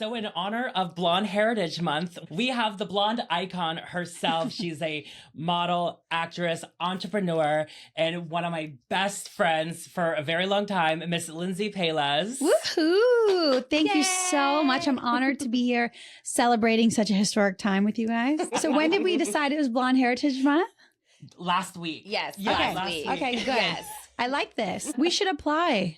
So in honor of Blonde Heritage Month, we have the blonde icon herself. She's a model, actress, entrepreneur, and one of my best friends for a very long time, Miss Lindsey Pelas. Woohoo! Thank you so much. I'm honored to be here celebrating such a historic time with you guys. So when did we decide it was Blonde Heritage Month? Last week. Yes. Yeah, Okay. last week. Okay, good. Yes. I like this. We should apply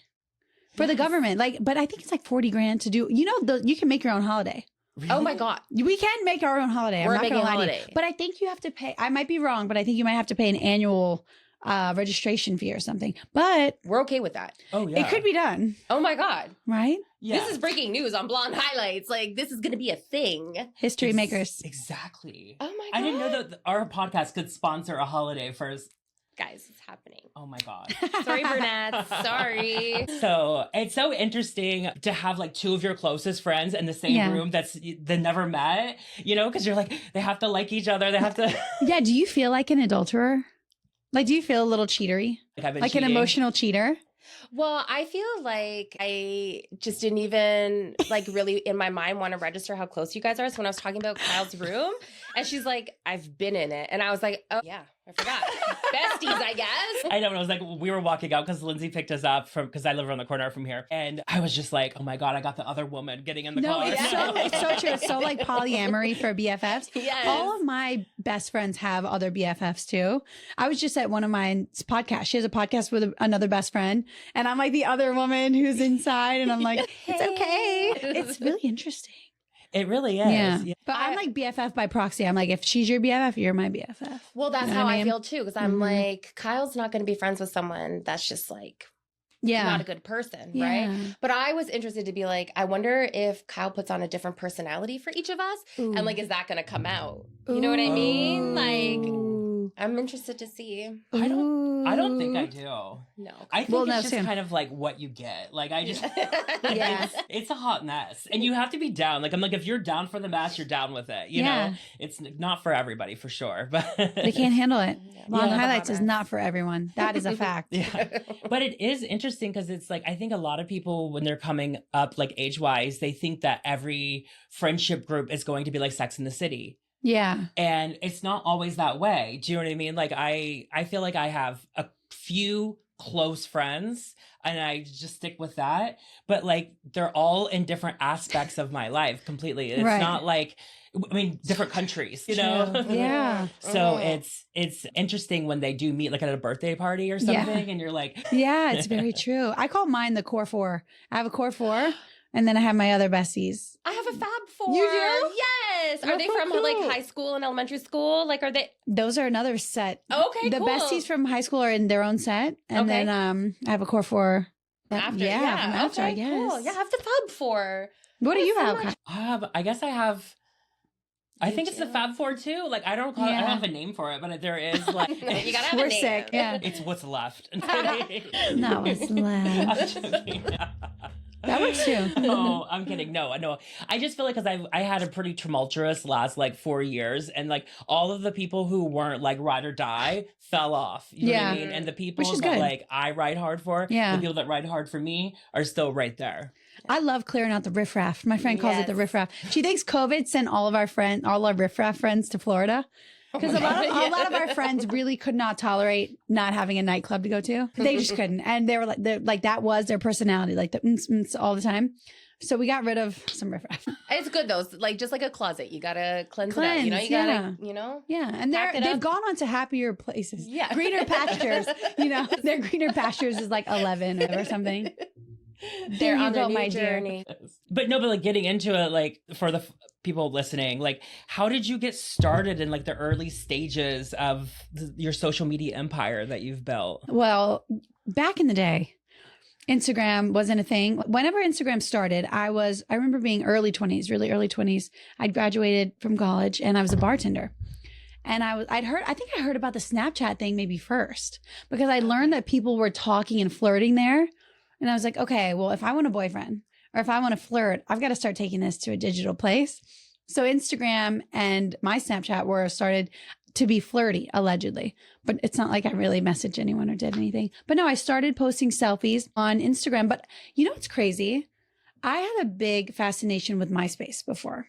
for the government. But I think it's like 40 grand to do. You can make your own holiday. Really? Oh my God. We can make our own holiday. We're I'm not making gonna a lie to you. holiday. But I think you have to pay. I might be wrong, but I think you might have to pay an annual registration fee or something. But We're okay with that. Oh, yeah. it could be done, Oh my God. right? Yeah. This is breaking news on Blonde Highlights. Like, this is going to be a thing. History makers. Exactly. Oh my God. I didn't know that our podcast could sponsor a holiday first. Guys, it's happening. Oh my God. Sorry, brunettes. Sorry. So it's so interesting to have like two of your closest friends in the same room they never met, because you're like, they have to like each other. They have to. Yeah. Do you feel like an adulterer? Like, do you feel a little cheatery? I've been Like cheating. an emotional cheater? Well, I feel like I just didn't even like really in my mind want to register how close you guys are. So when I was talking about Kyle's room and she's like, I've been in it. And I was like, oh yeah, I forgot. Besties, I guess. I know. And I was like, we were walking out because Lindsay picked us up because I live around the corner from here. And I was just like, oh my God, I got the other woman getting in the No, car. it's so true. It's so like polyamory for BFFs. Yes. All of my best friends have other BFFs too. I was just at one of my podcasts. She has a podcast with another best friend. And I'm like the other woman who's inside. And I'm like, it's okay. It's really interesting. It really is. Yeah. But I'm like BFF by proxy. I'm like, if she's your BFF, you're my BFF. Well, that's You know how what I I mean? feel too. Because I'm like, Kyle's not going to be friends with someone that's just like Yeah. not a good person, Yeah. right? But I was interested to be like, I wonder if Kyle puts on a different personality for each of us. Ooh. And like, is that going to come out? You know what I mean? Like, Ooh. I'm interested to see. I don't think I Ooh. do. No. I think Well, it's no, just same. kind of like what you get. Like I just, Yeah. it's a hot mess, and you have to be down. Like I'm like, if you're down for the mess, you're down with it. You Yeah. know, it's not for everybody for sure, but They can't handle it. Blonde Yeah. Highlights is not for everyone. That is a fact. Yeah, but it is interesting because it's like I think a lot of people when they're coming up like age wise, they think that every friendship group is going to be like Sex in the City. Yeah. And it's not always that way. Do you know what I mean? Like I feel like I have a few close friends and I just stick with that. But like they're all in different aspects of my life completely. It's Right. not like different countries, you know? True. Yeah. So Mhm. it's interesting when they do meet like at a birthday party or something and you're like Yeah, it's very true. I call mine the core four. I have a core four and then I have my other besties. I have a Fab Four. You do? Yes. Are That's they so from like cool. high school and elementary school? Like, are they? Those are another set. Okay, The cool. besties from high school are in their own set. And Okay. then I have a core four. After, from after, I okay, guess. cool. Yeah, I have the Fab Four. What do you so have? much. I guess I have. I You think it's the do? Fab Four too. Like I don't I Yeah. don't have a name for it, but there is like You gotta have We're a name. sick. Yeah. it's what's left. Not what's left. I'm joking. That works too. No, I'm kidding. No. I just feel like because I had a pretty tumultuous last like 4 years, and like all of the people who weren't like ride or die fell off. You know what I Yeah. mean? And the people Which is that good. like I ride hard for, Yeah. the people that ride hard for me are still right there. I love clearing out the riffraff. My friend calls it the Yes. riffraff. She thinks COVID sent all our riffraff friends to Florida. Because a lot of our friends really could not tolerate not having a nightclub to go to. They just couldn't. And they were like that was their personality, like the all the time. So we got rid of some riffraff. It's good though. Like just like a closet, you gotta cleanse it out. You know, you Cleanse, gotta, you know. Yeah. And Pack it they've up. gone on to happier places. Yeah. Greener pastures. Their greener pastures is like 11 or something. They're you on their go, new my dear. journey. But no, but like getting into it, like for the people listening, like how did you get started in like the early stages of your social media empire that you've built? Well, back in the day, Instagram wasn't a thing. Whenever Instagram started, I remember being early 20s, really early 20s. I'd graduated from college and I was a bartender. And I think I heard about the Snapchat thing maybe first because I learned that people were talking and flirting there. And I was like, okay, well, if I want a boyfriend or if I want to flirt, I've got to start taking this to a digital place. So Instagram and my Snapchat were started to be flirty, allegedly. But it's not like I really messaged anyone or did anything. But no, I started posting selfies on Instagram. But you know what's crazy? I had a big fascination with MySpace before.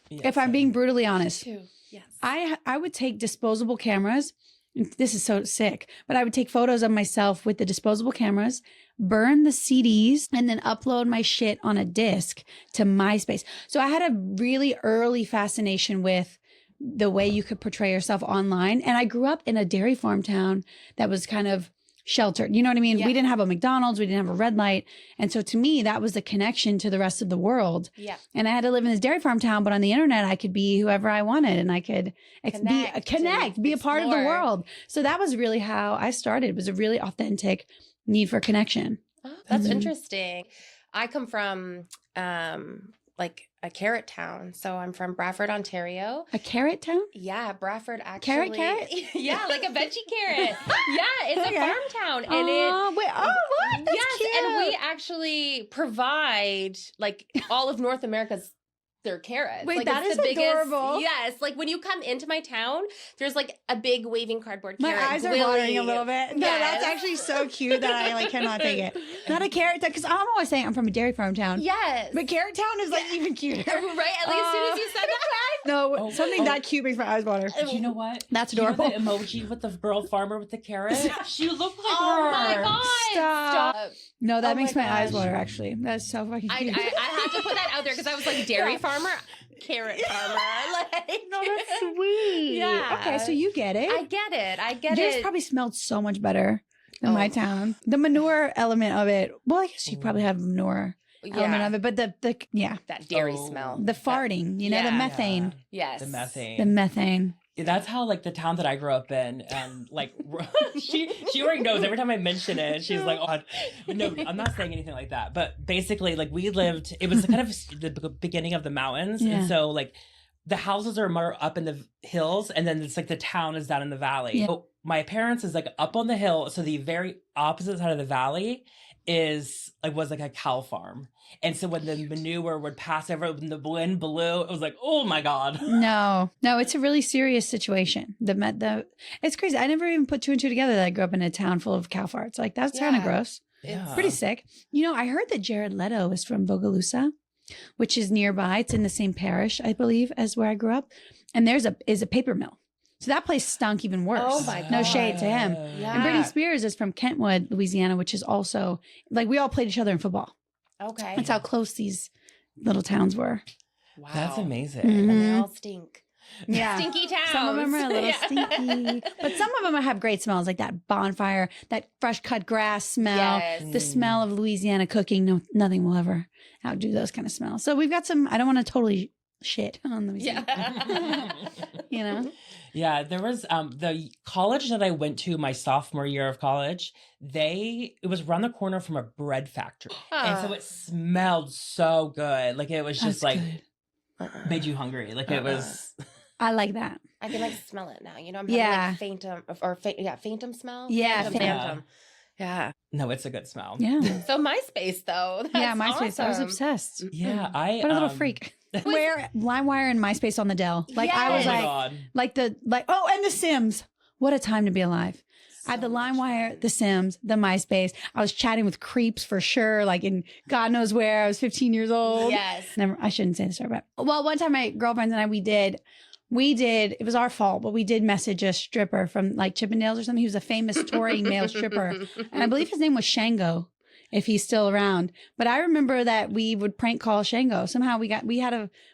Yeah, If I'm same. being brutally honest, Too. Yes. I would take disposable cameras. This is so sick, but I would take photos of myself with the disposable cameras, burn the CDs, and then upload my shit on a disc to MySpace. So I had a really early fascination with the way you could portray yourself online. And I grew up in a dairy farm town that was kind of sheltered. You know what I mean? Yeah. We didn't have a McDonald's. We didn't have a red light. And so to me, that was the connection to the rest of the world. Yeah. And I had to live in this dairy farm town, but on the internet, I could be whoever I wanted and I could Connect be a part of the explore. world. So that was really how I started. It was a really authentic need for connection. Oh, that's Mhm. interesting. I come from like a carrot town. So I'm from Bradford, Ontario. A carrot town? Yeah, Bradford actually. Carrot? Yeah, like a veggie carrot. Yeah, it's Okay. a farm town. And Oh, wait. Oh, what? That's yes, cute. and we actually provide like all of North America's their carrots. Wait, like, that it's is the biggest, adorable. Yes, like when you come into my town, there's like a big waving cardboard My carrot. eyes are Willy. watering a little bit. No, that's Yes. actually so cute that I like cannot take it. Not a carrot town, because I'm always saying I'm from a dairy farm town. Yes. But carrot town is like even cuter. Right? Like as soon as you said that. No, Oh, something that cute makes my eyes water. You know what? That's You know adorable. the emoji with the girl farmer with the carrot? She looked like Oh her. my god! Stop. No, that Oh makes my my eyes gosh. water, actually. That's so fucking I cute. had to put that out there because I was like dairy farmer, carrot farmer. Like, No, that's sweet. Yeah. Okay, so you get it. I get it. I get Yours it. probably smelled so much better than Oh. my town. The manure element of it. Well, I guess you probably have manure element of it, but the that dairy Oh. smell. the farting, you know, the Yeah. methane. Yes. The methane. The methane. That's how like the town that I grew up in, and like she already knows every time I mention it. She's like, "Oh, no, I'm not saying anything like that." But basically, like we lived, it was kind of the beginning of the mountains, Yeah. and so like the houses are more up in the hills, and then it's like the town is down in the valley. Yeah. So my parents is like up on the hill, so the very opposite side of the valley was like a cow farm. And so when the manure would pass over, when the wind blew, it was like, oh my God. No, it's a really serious situation. It's crazy. I never even put two and two together that I grew up in a town full of cow farts. Like that's kind of Yeah. gross. Yeah. Pretty sick. You know, I heard that Jared Leto is from Bogalusa, which is nearby. It's in the same parish, I believe, as where I grew up. And there's a paper mill. So that place stunk even worse. Oh my No God. shade to him. Yeah. And Britney Spears is from Kentwood, Louisiana, which is also like we all played each other in football. Okay. That's how close these little towns were. Wow. That's amazing. Mhm. And they all stink. Yeah. Stinky towns. Some of them are a little Yeah. stinky, but some of them have great smells, like that bonfire, that fresh cut grass smell, Yes. the smell of Louisiana cooking. No, nothing will ever outdo those kind of smells. So we've got some. I don't want to totally shit on Louisiana. Yeah. You know, Yeah, there was the college that I went to my sophomore year of college. It was around the corner from a bread factory, and so it smelled so good. Like it was just That's like good. made you hungry. Like it was. I like that. I can like smell it now. You know, I'm having Yeah. like phantom smell. Yeah, Phantom. Yeah. No, it's a good smell. Yeah, So MySpace though. yeah. That's MySpace. I was awesome. obsessed. Yeah, I. What a little um, freak. Where LimeWire and MySpace on the Dell. Like I Oh was my like, God. oh, and The Sims. What a time to be alive. I had the LimeWire, The Sims, the MySpace. I was chatting with creeps for sure, like in God knows where. I was 15 years old. Yes. Never, I shouldn't say the story, but well, one time my girlfriends and I, we did, it was our fault, but we did message a stripper from like Chippendales or something. He was a famous touring male stripper. And I believe his name was Shango, if he's still around. But I remember that we would prank call Shango. Somehow we had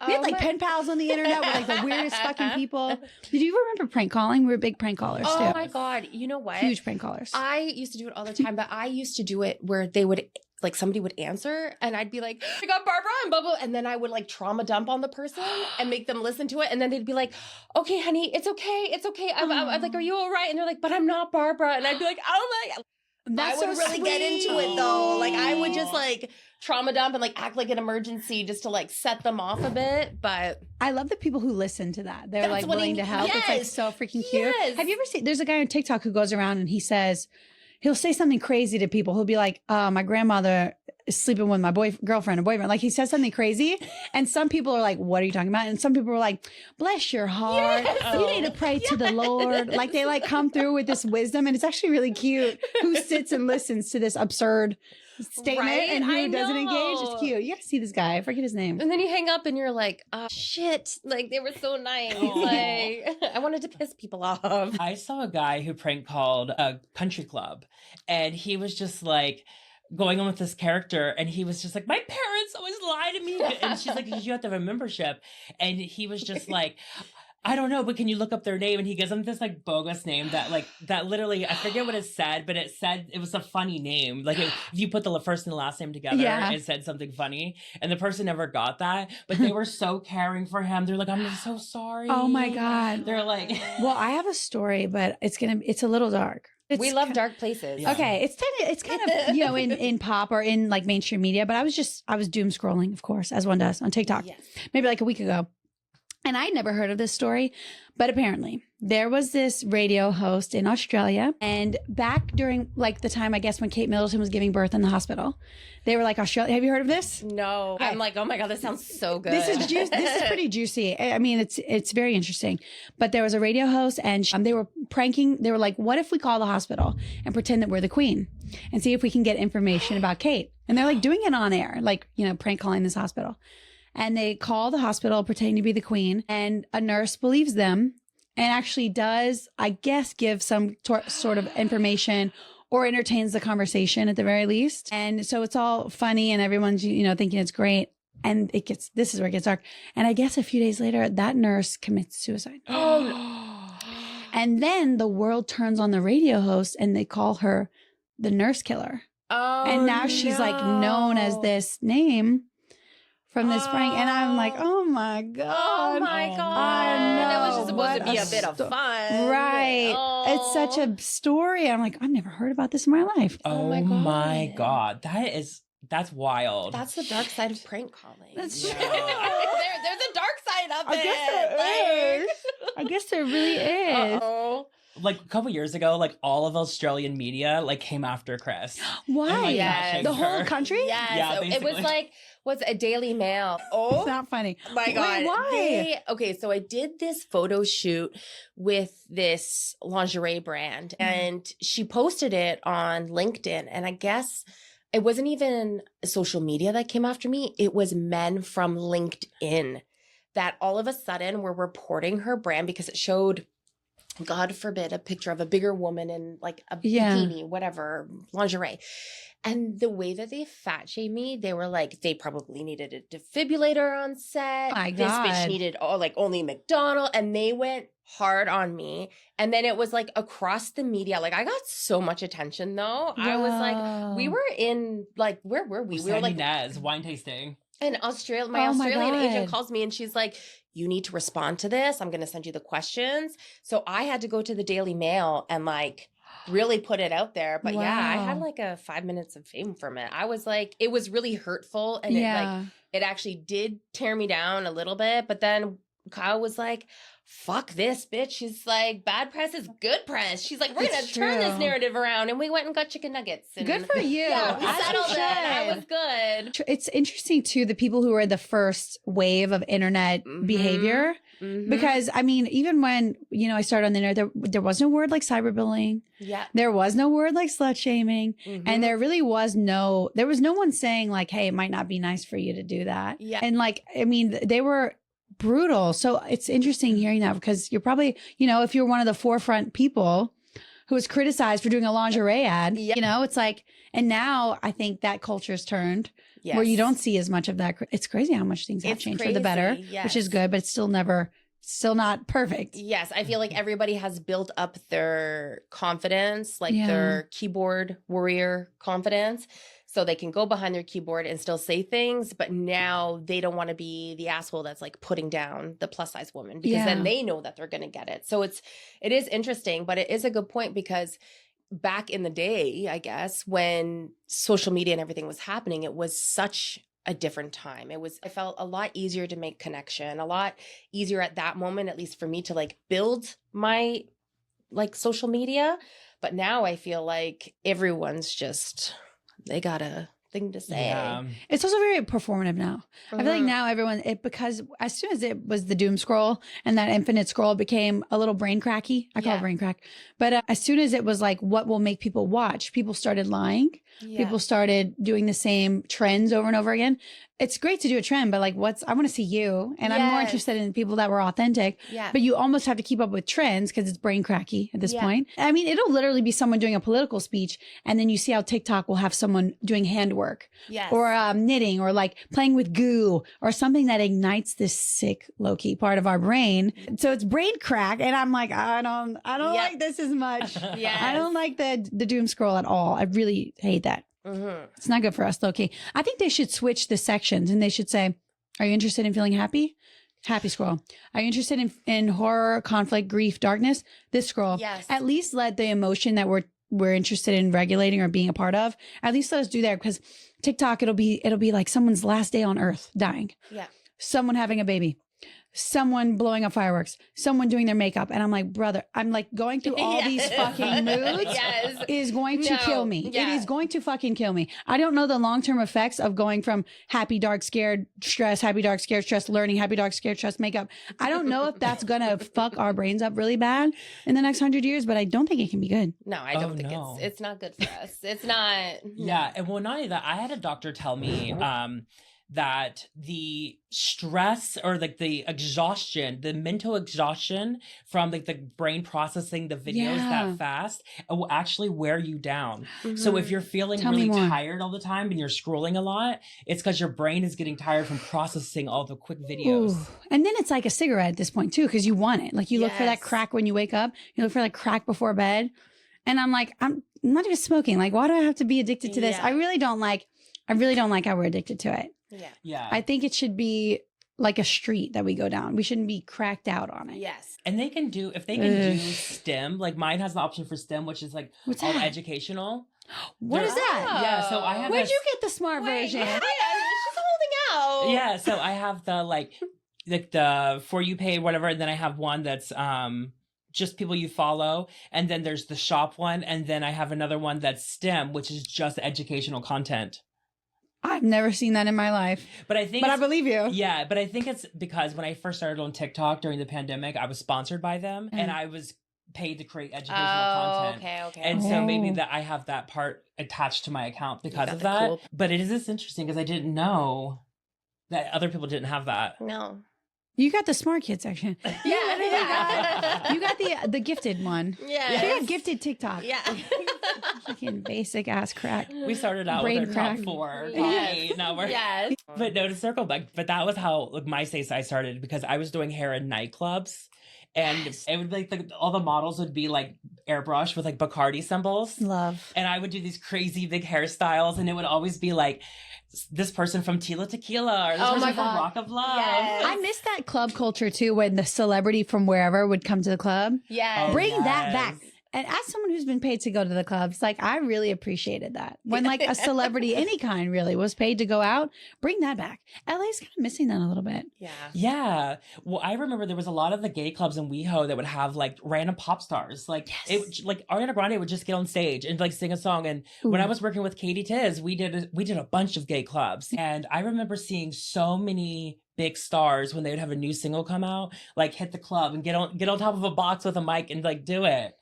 like pen pals on the internet with like the weirdest fucking people. Did you remember prank calling? We were big prank callers Oh too. my God. You know what? Huge prank callers. I used to do it all the time, but I used to do it where they would like somebody would answer and I'd be like, I got Barbara and blah, blah, and then I would like trauma dump on the person and make them listen to it. And then they'd be like, okay, honey, it's okay. It's okay. I'm like, are you all right? And they're like, but I'm not Barbara. And I'd be like, oh my God. That's I would so really get into it though. Like I would just Oh. like trauma dump and like act like an emergency just to like set them off a bit. But I love the people who listen to that. They're That's like what willing to help. It's like yes. so freaking cute. Yes. Have you ever seen, there's a guy on TikTok who goes around and he'll say something crazy to people. He'll be like, my grandmother sleeping with my girlfriend or boyfriend. Like he says something crazy. And some people are like, what are you talking about? And some people are like, bless your heart. You need to pray to the Lord. Like they like come through with this wisdom. And it's actually really cute who sits and listens to this absurd statement and who doesn't engage. It's cute. You got to see this guy. I forget his name. And then you hang up and you're like, oh, shit. Like they were so nice. Like I wanted to piss people off. I saw a guy who prank called a country club, and he was just like going on with this character, and he was just like, my parents always lie to me. And she's like, did you have to have a membership? And he was just like, I don't know, but can you look up their name? And he gives them this like bogus name that literally, I forget what it said, but it was a funny name. Like if you put the first and the last name together, it said something funny. And the person never got that, but they were so caring for him. They're like, I'm so sorry. Oh my God. They're like, well, I have a story, but it's a little dark. We love dark places. Yeah. Okay, it's kind of you know in pop or in like mainstream media, but I was doom scrolling, of course, as one does on TikTok, maybe like a week ago, and I'd never heard of this story, but apparently there was this radio host in Australia, and back during like the time I guess when Kate Middleton was giving birth in the hospital, they were like, Australia. Have you heard of this? No, I'm like, oh my God, this sounds so good. This is pretty juicy. I mean, it's very interesting. But there was a radio host, and they were pranking. They were like, what if we call the hospital and pretend that we're the queen and see if we can get information about Kate? And they're like doing it on air, like, you know, prank calling this hospital. And they call the hospital pretending to be the queen, and a nurse believes them and actually does, I guess, give some sort of information or entertains the conversation at the very least. And so it's all funny and everyone's, you know, thinking it's great. And this is where it gets dark. And I guess a few days later, that nurse commits suicide. Oh. And then the world turns on the radio host and they call her the nurse killer. Oh, and now she's like known as this name from this prank. And I'm like, oh my God. Oh my God. I know. That was just supposed to be a bit of fun. Right. Oh. It's such a story. I'm like, I've never heard about this in my life. oh my God. That's wild. That's the dark side of prank calling. That's there's true. a dark side of I it. guess there is. I guess there really is. Uh-oh. Like a couple years ago, like all of Australian media like came after Chris. Why? And, like, Yes. bashing The whole her. country? Yes. Yeah, It was basically. like, what's a Daily Mail? It's Oh not funny. my Wait, God. why? Okay, so I did this photo shoot with this lingerie brand, and she posted it on LinkedIn. And I guess it wasn't even social media that came after me. It was men from LinkedIn that all of a sudden were reporting her brand because it showed, God forbid, a picture of a bigger woman in like a bikini, whatever, lingerie. And the way that they fat shamed me, they were like, they probably needed a defibrillator on set. My This bitch God. needed only McDonald's. And they went hard on me. And then it was like across the media. Like I got so much attention though. I was like, we were in like, where were we? We were like Nez, wine tasting. in Australia. My Oh my Australian agent God. calls me and she's like, you need to respond to this. I'm going to send you the questions. So I had to go to the Daily Mail and like really put it out there. But yeah, I had Wow. like a 5 minutes of fame from it. I was like, it was really hurtful. And it actually did tear me down a little bit. But then Kyle was like, fuck this, bitch. She's like, bad press is good press. She's like, we're going It's to turn this true. narrative around. And we went and got chicken nuggets. And Good for you. Yeah, we As you settled it. I should. was good. It's interesting too, the people who were the first wave of internet Mhm. behavior. Mhm. Because I mean, even when, you know, I started on the internet, there was no word like cyberbullying. Yeah. There was no word like slut shaming. Mhm. And there was no one saying like, hey, it might not be nice for you to do that. Yeah. And like, I mean, they were brutal. So it's interesting hearing that because you're probably, you know, if you're one of the forefront people who was criticized for doing a lingerie ad, Yeah. you know, it's like, and now I think that culture's turned where you Yes. don't see as much of that. It's crazy how much things have It's changed for the better, crazy, which is yes. good, but it's still not perfect. Yes, I feel like everybody has built up their confidence, like Yeah. their keyboard warrior confidence, so they can go behind their keyboard and still say things. But now they don't want to be the asshole that's like putting down the plus size woman because Yeah. then they know that they're going to get it. So it is interesting, but it is a good point because back in the day, I guess, when social media and everything was happening, it was such a different time. I felt a lot easier to make connection, a lot easier at that moment, at least for me to like build my like social media. But now I feel like everyone's just, they gotta thing to say. Yeah. It's also very performative now. I feel like now everyone, because as soon as it was the doom scroll and that infinite scroll became a little brain cracky, I call it brain crack. But as soon as it was like, what will make people watch? People started lying. People started doing the same trends over and over again. It's great to do a trend, but like I want to see you. And I'm more interested in people that were authentic. Yeah. But you almost have to keep up with trends because it's brain cracky at this point. I mean, it'll literally be someone doing a political speech. And then you see how TikTok will have someone doing handwork or knitting or like playing with goo or something that ignites this sick low-key part of our brain. So it's brain crack. And I'm like, I don't like this as much. I don't like the doom scroll at all. I really hate that. It's not good for us, low-key. I think they should switch the sections and they should say, are you interested in feeling happy? Happy scroll. Are you interested in horror, conflict, grief, darkness? This scroll. Yes. At least let the emotion that we're interested in regulating or being a part of, at least let us do that, because TikTok, it'll be like someone's last day on earth dying. Yeah. Someone having a baby. Someone blowing up fireworks, someone doing their makeup. And I'm like, brother, I'm like going through all these fucking moods is going to kill me. It is going to fucking kill me. I don't know the long-term effects of going from happy, dark, scared, stress, happy, dark, scared, stress, learning, happy, dark, scared, stress, makeup. I don't know if that's going to fuck our brains up really bad in the next 100 years, but I don't think it can be good. No, I don't think it's not good for us. It's not. Yeah. And well, not only that, I had a doctor tell me, that the stress or like the exhaustion, the mental exhaustion from like the brain processing the videos that fast, it will actually wear you down. So if you're feeling really tired all the time and you're scrolling a lot, it's because your brain is getting tired from processing all the quick videos. Ooh. And then it's like a cigarette at this point too, because you want it. Like you look for that crack when you wake up. You look for like crack before bed. And I'm like, I'm not even smoking. Like, why do I have to be addicted to this? I really don't like how we're addicted to it. Yeah. I think it should be like a street that we go down. We shouldn't be cracked out on it. Yes. And they can do, if they can do STEM, like mine has the option for STEM, which is like all educational. What is that? Yeah. So I have Where'd you get the smart version? Yeah, she's holding out. Yeah. So I have the like the For You Pay, whatever. And then I have one that's, just people you follow. And then there's the shop one. And then I have another one that's STEM, which is just educational content. I've never seen that in my life. But I think I believe you. Yeah, but I think it's because when I first started on TikTok during the pandemic, I was sponsored by them and I was paid to create educational content. Okay. And so maybe that I have that part attached to my account because of that. Cool. But it is interesting because I didn't know that other people didn't have that. No. You got the smart kid section. Yeah. You got the gifted one. Yeah. You got gifted TikTok. Yeah. Fucking basic ass crack. We started out with our top 4. Yes. Now we're But no, to circle back, but that was how like my I started because I was doing hair in nightclubs. And it would be like all the models would be like airbrushed with like Bacardi symbols. Love. And I would do these crazy big hairstyles and it would always be like this person from Tila Tequila or this person from Rock of Love. Yes. I miss that club culture too when the celebrity from wherever would come to the club. Yes. Bring that back. And as someone who's been paid to go to the clubs, like I really appreciated that. When like a celebrity, any kind really, was paid to go out, bring that back. LA's kind of missing that a little bit. Yeah. Yeah. Well, I remember there was a lot of the gay clubs in WeHo that would have like random pop stars. Like it, like Ariana Grande would just get on stage and like sing a song. And when I was working with Katie Tiz, we did a bunch of gay clubs. And I remember seeing so many big stars when they would have a new single come out, like hit the club and get on top of a box with a mic and like do it.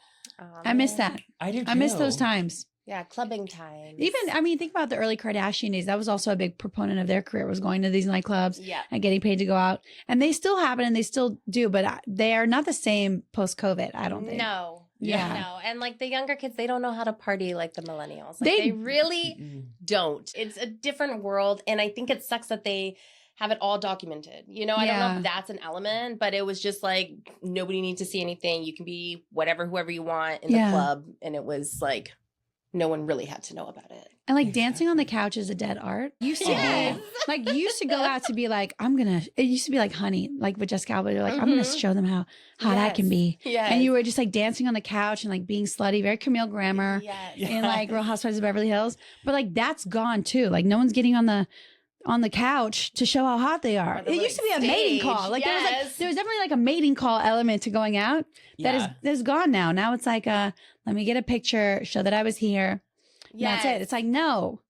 I miss that. I do too. I miss those times. Yeah, clubbing time. Even, I mean, think about the early Kardashian days. That was also a big proponent of their career, was going to these nightclubs and getting paid to go out. And they still happen and they still do, but they are not the same post-COVID, I don't think. No. Yeah. No. And like the younger kids, they don't know how to party like the millennials. Like, they really don't. It's a different world. And I think it sucks that they have it all documented. You know, I don't know if that's an element, but it was just like, nobody needs to see anything. You can be whoever you want in the club. And it was like, no one really had to know about it. And like dancing on the couch is a dead art. Used to be, like you used to go out to be like, it used to be like Honey, like with Jessica Alba. You're like, I'm going to show them how hot I can be. Yes. And you were just like dancing on the couch and like being slutty, very Camille Grammer in like Real Housewives of Beverly Hills. But like that's gone too. Like no one's getting on the couch to show how hot they are. It used to be a mating call. Like there was definitely like a mating call element to going out that is gone now. Now it's like let me get a picture, show that I was here. That's it. It's like, no,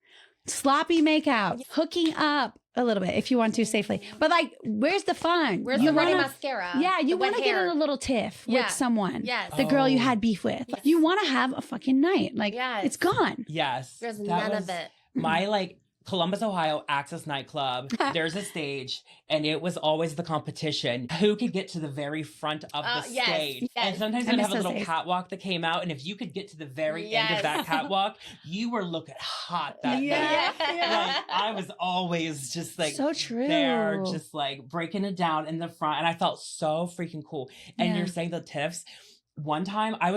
sloppy makeout, hooking up a little bit if you want to safely. But like, where's the fun? Where's You the running wanna- mascara? Yeah, you The wet want to get in hair? a little tiff Yeah. with someone. Yes. The girl you Oh. had beef with. Yes. You want to have a fucking night. Like, Yes. it's gone. Yes. There's that none was of it. My like Columbus, Ohio Access nightclub. There's a stage, and it was always the competition. Who could get to the very front of the Yes, stage? yes. And sometimes I they'd miss have a those little days. catwalk that came out, and if you could get to the very end Yes. of that catwalk, you were looking hot that Yeah. night. Yeah. Like I was always just like So true. there, just like breaking it down in the front, and I felt so freaking cool. And Yeah. you're saying the tiffs. One time I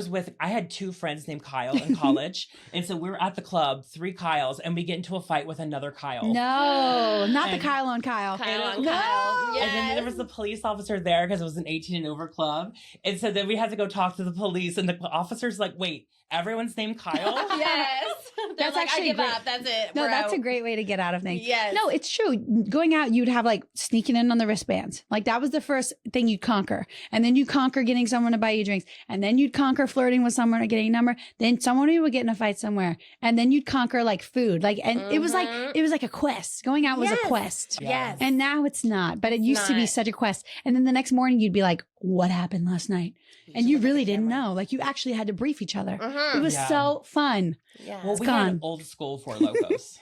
had two friends named Kyle in college. And so we were at the club, 3 Kyles, and we get into a fight with another Kyle. No, not the And- Kyle on Kyle. Kyle on No. Kyle. And then there was the police officer there because it was an 18 and over club. And so then we had to go talk to the police, and the officer's like, wait, everyone's named Kyle? Yes. They're That's like, actually I give great. up. That's it. No, We're that's out. a great way to get out of things. Yes. No, it's true. Going out, you'd have like sneaking in on the wristbands. Like that was the first thing you'd conquer. And then you'd conquer getting someone to buy you drinks. And then you'd conquer flirting with someone or getting a number. Then someone would get in a fight somewhere. And then you'd conquer like food. Like, and it was like a quest. Going out was a Yes. quest. Yes. And now it's not, but it It's used to be not. such a quest. And then the next morning you'd be like, what happened last night? And you should look at really the didn't camera. know. Like you actually had to brief each other. Mhm. It was Yeah. so fun. Yeah. Well, It's we gone. had old school Four Locos.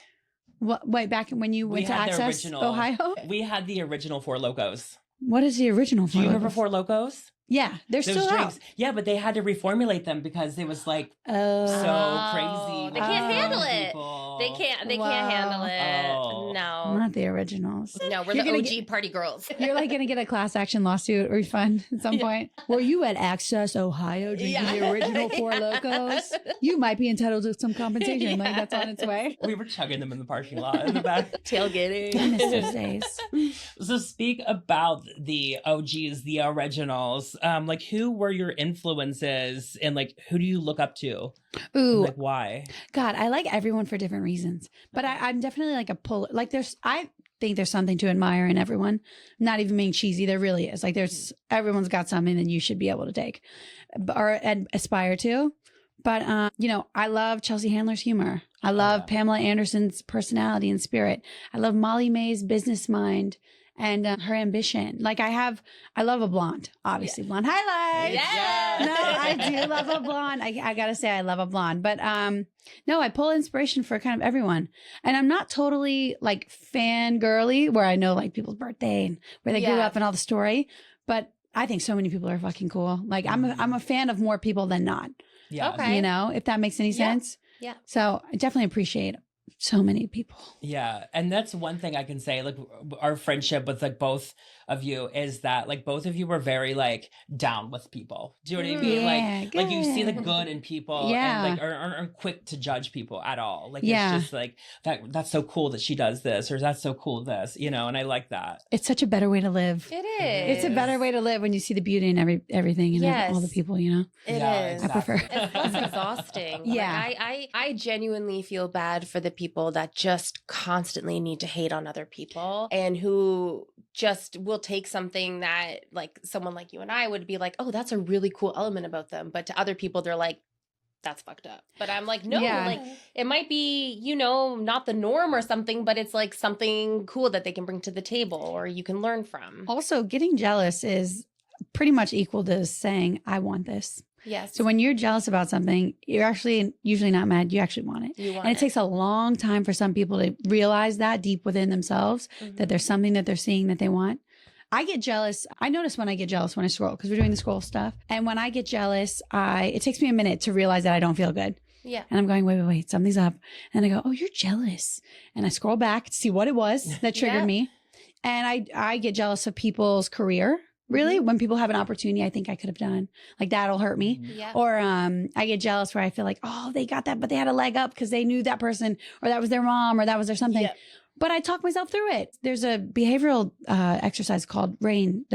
What, wait, back when you We went to had the Access, original. Ohio? We had the original Four Locos. What is the original? Do you remember Locos? Four Locos? Yeah, they're Those still drinks. out. Yeah, but they had to reformulate them because it was like Oh, so Oh, crazy. they with can't the handle young it. people. They can't Wow. handle it. Oh. No. not the originals. No, we're You're the gonna OG party girls. You're like gonna get a class action lawsuit refund at some point. Were you at Access Ohio drinking Yeah. the original Four Locos? You might be entitled to some compensation. Like that's on its way. We were chugging them in the parking lot in the back. I Tailgating. miss those days. So speak about the OGs, the originals. Like who were your influences and like who do you look up to? And, Ooh, like why? God, I like everyone for different reasons, but I'm definitely like a pull. Like I think there's something to admire in everyone. Not even being cheesy, there really is. Like everyone's got something that you should be able to take and aspire to. But I love Chelsea Handler's humor. I love yeah. Pamela Anderson's personality and spirit. I love Molly May's business mind and her ambition. Like I love a blonde, obviously blonde highlights. Yeah. No, I do love a blonde. I gotta say I love a blonde, but no, I pull inspiration for kind of everyone, and I'm not totally like fangirly where I know like people's birthday and where they grew Yeah. up and all the story, but I think so many people are fucking cool. Like I'm a fan of more people than not. Yeah. Okay. You know, if that makes any Yeah. sense. Yeah. So I definitely appreciate so many people. Yeah. And that's one thing I can say, like our friendship with like both of you is that like both of you were very like down with people. Do you know what I mean? Yeah, Like you see the good. good in people Yeah. and like aren't quick to judge people at all. Like Yeah. it's just like that's so cool that she does this or that's so cool this, you know, and I like that. It's such a better way to live. It is. It's a better way to live when you see the beauty in everything and all the Yes. people, you know. It Yeah, is. I prefer. It's less exhausting. Yeah. Like, I genuinely feel bad for the people that just constantly need to hate on other people and who just will take something that like someone like you and I would be like, oh, that's a really cool element about them. But to other people, they're like, that's fucked up. But I'm like, no, Yeah. like it might be, not the norm or something, but it's like something cool that they can bring to the table or you can learn from. Also, getting jealous is pretty much equal to saying, I want this. Yes. So when you're jealous about something, you're actually usually not mad. You actually want it. you want And it takes a long time for some people to realize that deep within themselves, that there's something that they're seeing that they want. I get jealous. I notice when I get jealous when I scroll because we're doing the scroll stuff. And when I get jealous, it takes me a minute to realize that I don't feel good. Yeah. And I'm going, wait, something's up. And I go, oh, you're jealous. And I scroll back to see what it was that triggered Yeah. me. And I get jealous of people's career. Really, when people have an opportunity, I think I could have done. Like that'll hurt me. Yeah. Or I get jealous where I feel like, oh, they got that, but they had a leg up because they knew that person, or that was their mom, or that was their something. Yeah. But I talk myself through it. There's a behavioral exercise called the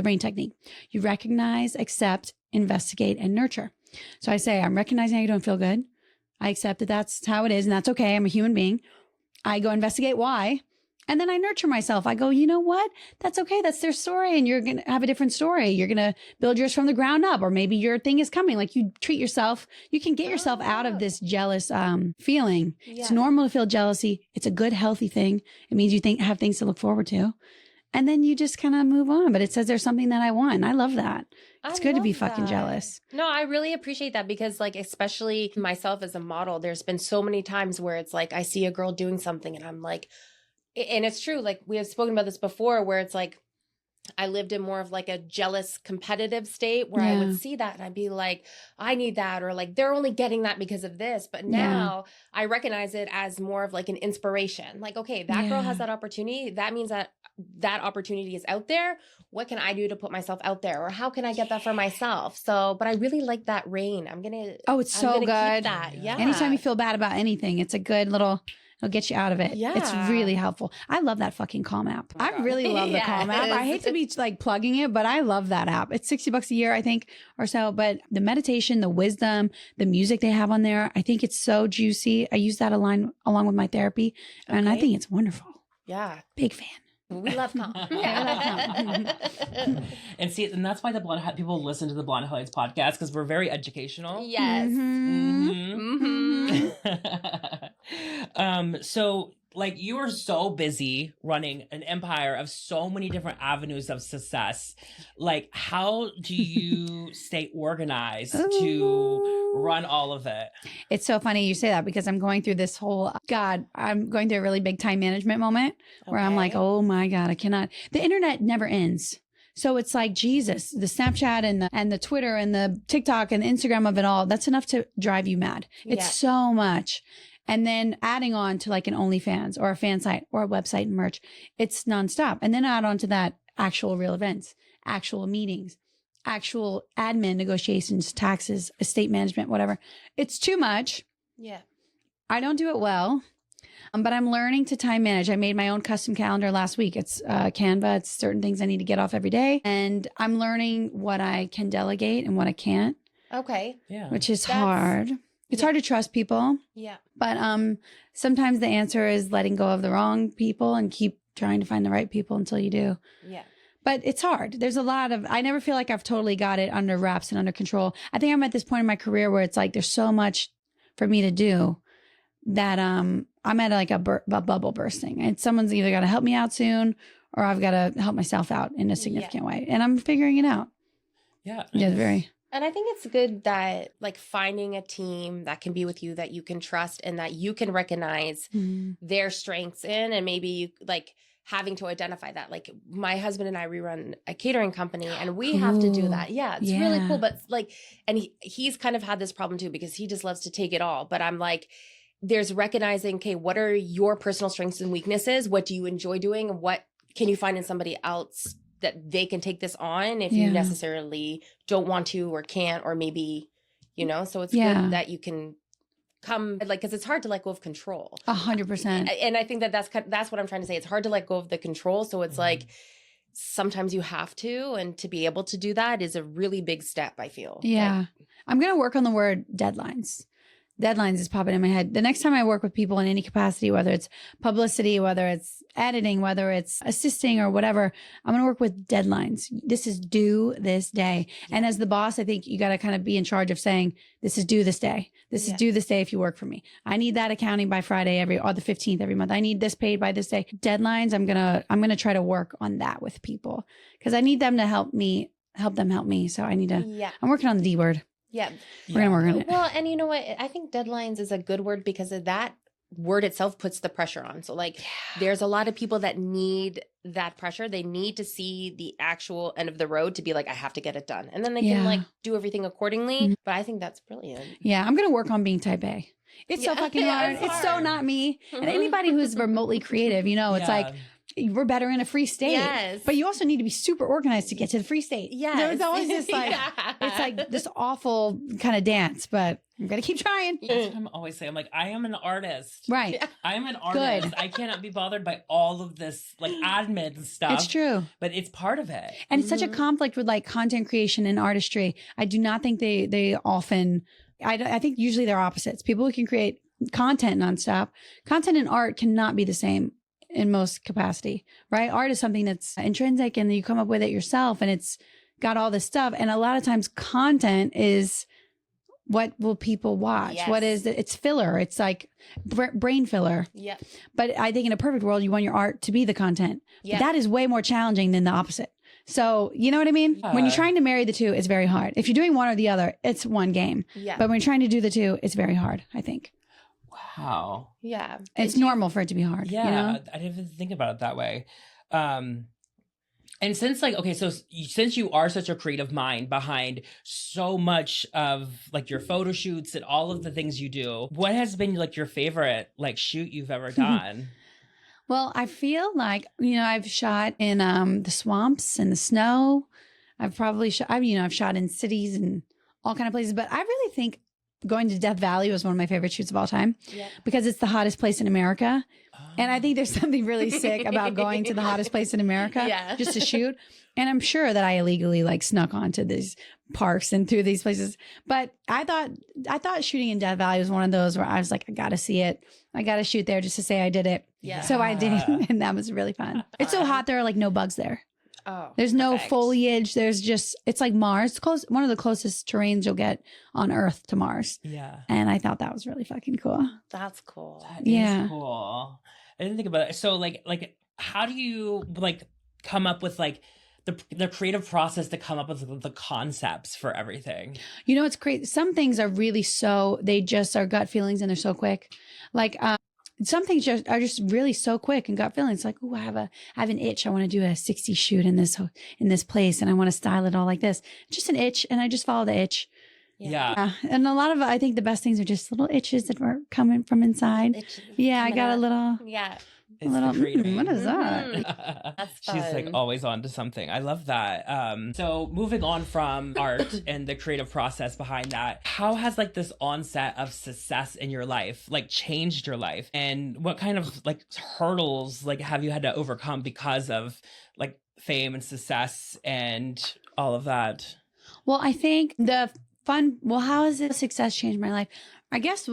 RAIN technique. You recognize, accept, investigate, and nurture. So I say, I'm recognizing I don't feel good. I accept that that's how it is, and that's okay. I'm a human being. I go investigate why. And then I nurture myself. I go, you know what? That's okay. That's their story. And you're going to have a different story. You're going to build yours from the ground up, or maybe your thing is coming. Like you treat yourself. You can get yourself out of this jealous feeling. Yeah. It's normal to feel jealousy. It's a good, healthy thing. It means you have things to look forward to. And then you just kind of move on. But it says there's something that I want. And I love that. It's good to be fucking jealous. No, I really appreciate that because like, especially myself as a model, there's been so many times where it's like, I see a girl doing something and I'm like, and it's true. Like we have spoken about this before where it's like, I lived in more of like a jealous competitive state where I would see that and I'd be like, I need that. Or like, they're only getting that because of this. But now I recognize it as more of like an inspiration. Like, okay, that girl has that opportunity. That means that that opportunity is out there. What can I do to put myself out there? Or how can I get that for myself? So, but I really like that rain. It's so good. Keep that. Yeah. Anytime you feel bad about anything, it's a good little... It'll get you out of it. Yeah. It's really helpful. I love that fucking Calm app. I really love the Calm app. I hate to be like plugging it, but I love that app. It's $60 a year, I think, or so. But the meditation, the wisdom, the music they have on there, I think it's so juicy. I use that along with my therapy. And I think it's wonderful. Yeah. Big fan. We love Calm. And see, and that's why the Blonde people listen to the Blonde Highlights podcast, because we're very educational. Yes. So like you are so busy running an empire of so many different avenues of success. Like, how do you stay organized to run all of it? It's so funny you say that because I'm going through this whole, I'm going through a really big time management moment where I'm like, oh my God, I cannot. The internet never ends. So it's like, Jesus, the Snapchat and the Twitter and the TikTok and the Instagram of it all, that's enough to drive you mad. It's so much. And then adding on to like an OnlyFans or a fan site or a website and merch, it's nonstop. And then add on to that actual real events, actual meetings, actual admin negotiations, taxes, estate management, whatever. It's too much. Yeah. I don't do it well. But I'm learning to time manage. I made my own custom calendar last week. It's Canva. It's certain things I need to get off every day. And I'm learning what I can delegate and what I can't. Okay. Yeah. Which is hard. It's hard to trust people. Yeah. But sometimes the answer is letting go of the wrong people and keep trying to find the right people until you do. Yeah. But it's hard. There's a lot of, I never feel like I've totally got it under wraps and under control. I think I'm at this point in my career where it's like, there's so much for me to do that I'm at like a bubble bursting. And someone's either got to help me out soon or I've got to help myself out in a significant way. And I'm figuring it out. Yeah. Yeah, very. And I think it's good that like finding a team that can be with you, that you can trust and that you can recognize their strengths in, and maybe you like having to identify that. Like my husband and I, we run a catering company and we have to do that. Yeah. It's really cool. But like, and he's kind of had this problem too, because he just loves to take it all. But I'm like, there's recognizing, okay, what are your personal strengths and weaknesses? What do you enjoy doing? And what can you find in somebody else that they can take this on if you necessarily don't want to or can't, or maybe, you know, so it's good that you can come like, cause it's hard to let go of control. 100%. And I think that's what I'm trying to say. It's hard to let go of the control. So it's like, sometimes you have to, and to be able to do that is a really big step, I feel. Yeah. Like, I'm going to work on the word deadlines. Deadlines is popping in my head. The next time I work with people in any capacity, whether it's publicity, whether it's editing, whether it's assisting or whatever, I'm going to work with deadlines. This is due this day. And as the boss, I think you got to kind of be in charge of saying, this is due this day. This is due this day if you work for me. I need that accounting by Friday or the 15th every month. I need this paid by this day. Deadlines, I'm going to try to work on that with people because I need them to help them help me. So I need to, I'm working on the D word. Yeah. We're going to work on it. Well, and you know what? I think deadlines is a good word because of that word itself puts the pressure on. So like there's a lot of people that need that pressure. They need to see the actual end of the road to be like, I have to get it done. And then they can like do everything accordingly. But I think that's brilliant. Yeah. I'm going to work on being type A. It's so fucking hard. It's so not me. And anybody who's remotely creative, you know, it's like, we're better in a free state. Yes. But you also need to be super organized to get to the free state. Yes. There's always this like, it's like this awful kind of dance, but I'm going to keep trying. That's what I'm always saying. I'm like, I am an artist. Right. I am an artist. I cannot be bothered by all of this like admin stuff. It's true. But it's part of it. And it's such a conflict with like content creation and artistry. I do not think they often, I think usually they're opposites. People who can create content nonstop, content and art cannot be the same in most capacity, right? Art is something that's intrinsic and you come up with it yourself and it's got all this stuff. And a lot of times content is what will people watch? Yes. What is it? It's filler. It's like brain filler. Yeah. But I think in a perfect world, you want your art to be the content. Yeah. But that is way more challenging than the opposite. So, you know what I mean? When you're trying to marry the two, it's very hard. If you're doing one or the other, it's one game. Yeah. But when you're trying to do the two, it's very hard, I think. Wow. Yeah. It's normal for it to be hard. Yeah. You know? I didn't even think about it that way. And since like, okay, so since you are such a creative mind behind so much of like your photo shoots and all of the things you do, what has been like your favorite like shoot you've ever done? Well, I feel like, I've shot in the swamps and the snow. I've probably shot, I've shot in cities and all kind of places, but I really think going to Death Valley was one of my favorite shoots of all time because it's the hottest place in America. And I think there's something really sick about going to the hottest place in America just to shoot. And I'm sure that I illegally like snuck onto these parks and through these places. But I thought shooting in Death Valley was one of those where I was like, I got to see it. I got to shoot there just to say I did it. Yeah. So I did. And that was really fun. It's so hot. There are like no bugs there. Oh, there's no perfect. foliage. There's just, it's like Mars. It's close, one of the closest terrains you'll get on Earth to Mars. Yeah. And I thought that was really fucking cool. That's cool. That is Yeah. cool. I didn't think about it. So like how do you like come up with like the creative process to come up with the concepts for everything? It's great. Some things are really they just are gut feelings and they're so quick. Like, some things are just really so quick and gut feelings. Like, oh, I have an itch. I want to do a 60 shoot in this place, and I want to style it all like this. Just an itch, and I just follow the itch. Yeah. And a lot of I think the best things are just little itches that were coming from inside. Yeah, I got a little. Yeah. It's little, the creative. what is that? That's She's like fun. always on to something. I love that. So moving on from art and the creative process behind that, how has like this onset of success in your life like changed your life? And what kind of like hurdles like have you had to overcome because of like fame and success and all of that? Well, I think how has this success changed my life? I guess,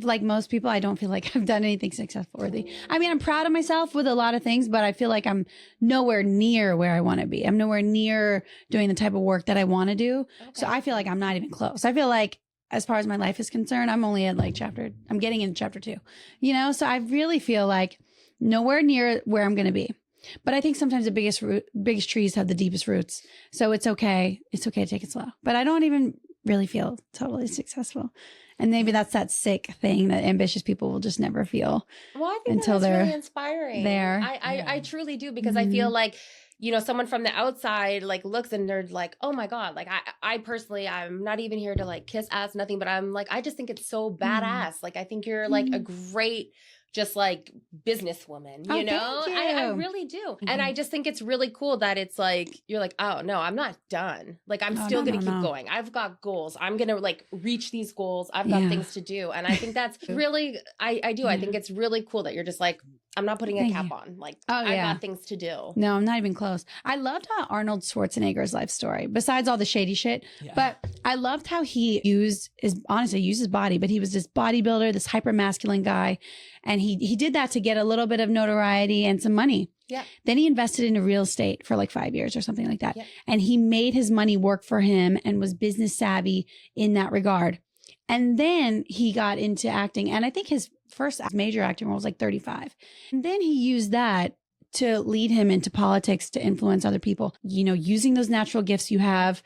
like most people, I don't feel like I've done anything successful worthy. I mean, I'm proud of myself with a lot of things, but I feel like I'm nowhere near where I want to be. I'm nowhere near doing the type of work that I want to do. Okay. So I feel like I'm not even close. I feel like as far as my life is concerned, I'm only at like I'm getting into chapter 2, so I really feel like nowhere near where I'm going to be. But I think sometimes the biggest trees have the deepest roots. So it's okay. It's okay to take it slow. But I don't even really feel totally successful. And maybe that's that sick thing that ambitious people will just never feel. Well, I think until that's they're really inspiring. there. I truly do, because I feel like, someone from the outside like looks and they're like, oh my God, like I personally, I'm not even here to like kiss ass, nothing, but I'm like, I just think it's so badass. Like, I think you're like a great just like businesswoman, you know? Thank you. I really do. And I just think it's really cool that it's like, you're like, oh no, I'm not done. Like, I'm still going to keep going. I've got goals. I'm going to like reach these goals. I've got things to do. And I think that's really, I do. I think it's really cool that you're just like, I'm not putting a cap on. Like, I got things to do. No, I'm not even close. I loved Arnold Schwarzenegger's life story, besides all the shady shit. Yeah. But I loved how he used his body, but he was this bodybuilder, this hyper masculine guy. And he did that to get a little bit of notoriety and some money. Yeah. Then he invested into real estate for like 5 years or something like that. Yeah. And he made his money work for him and was business savvy in that regard. And then he got into acting. And I think his first major acting role was like 35. And then he used that to lead him into politics, to influence other people, using those natural gifts you have,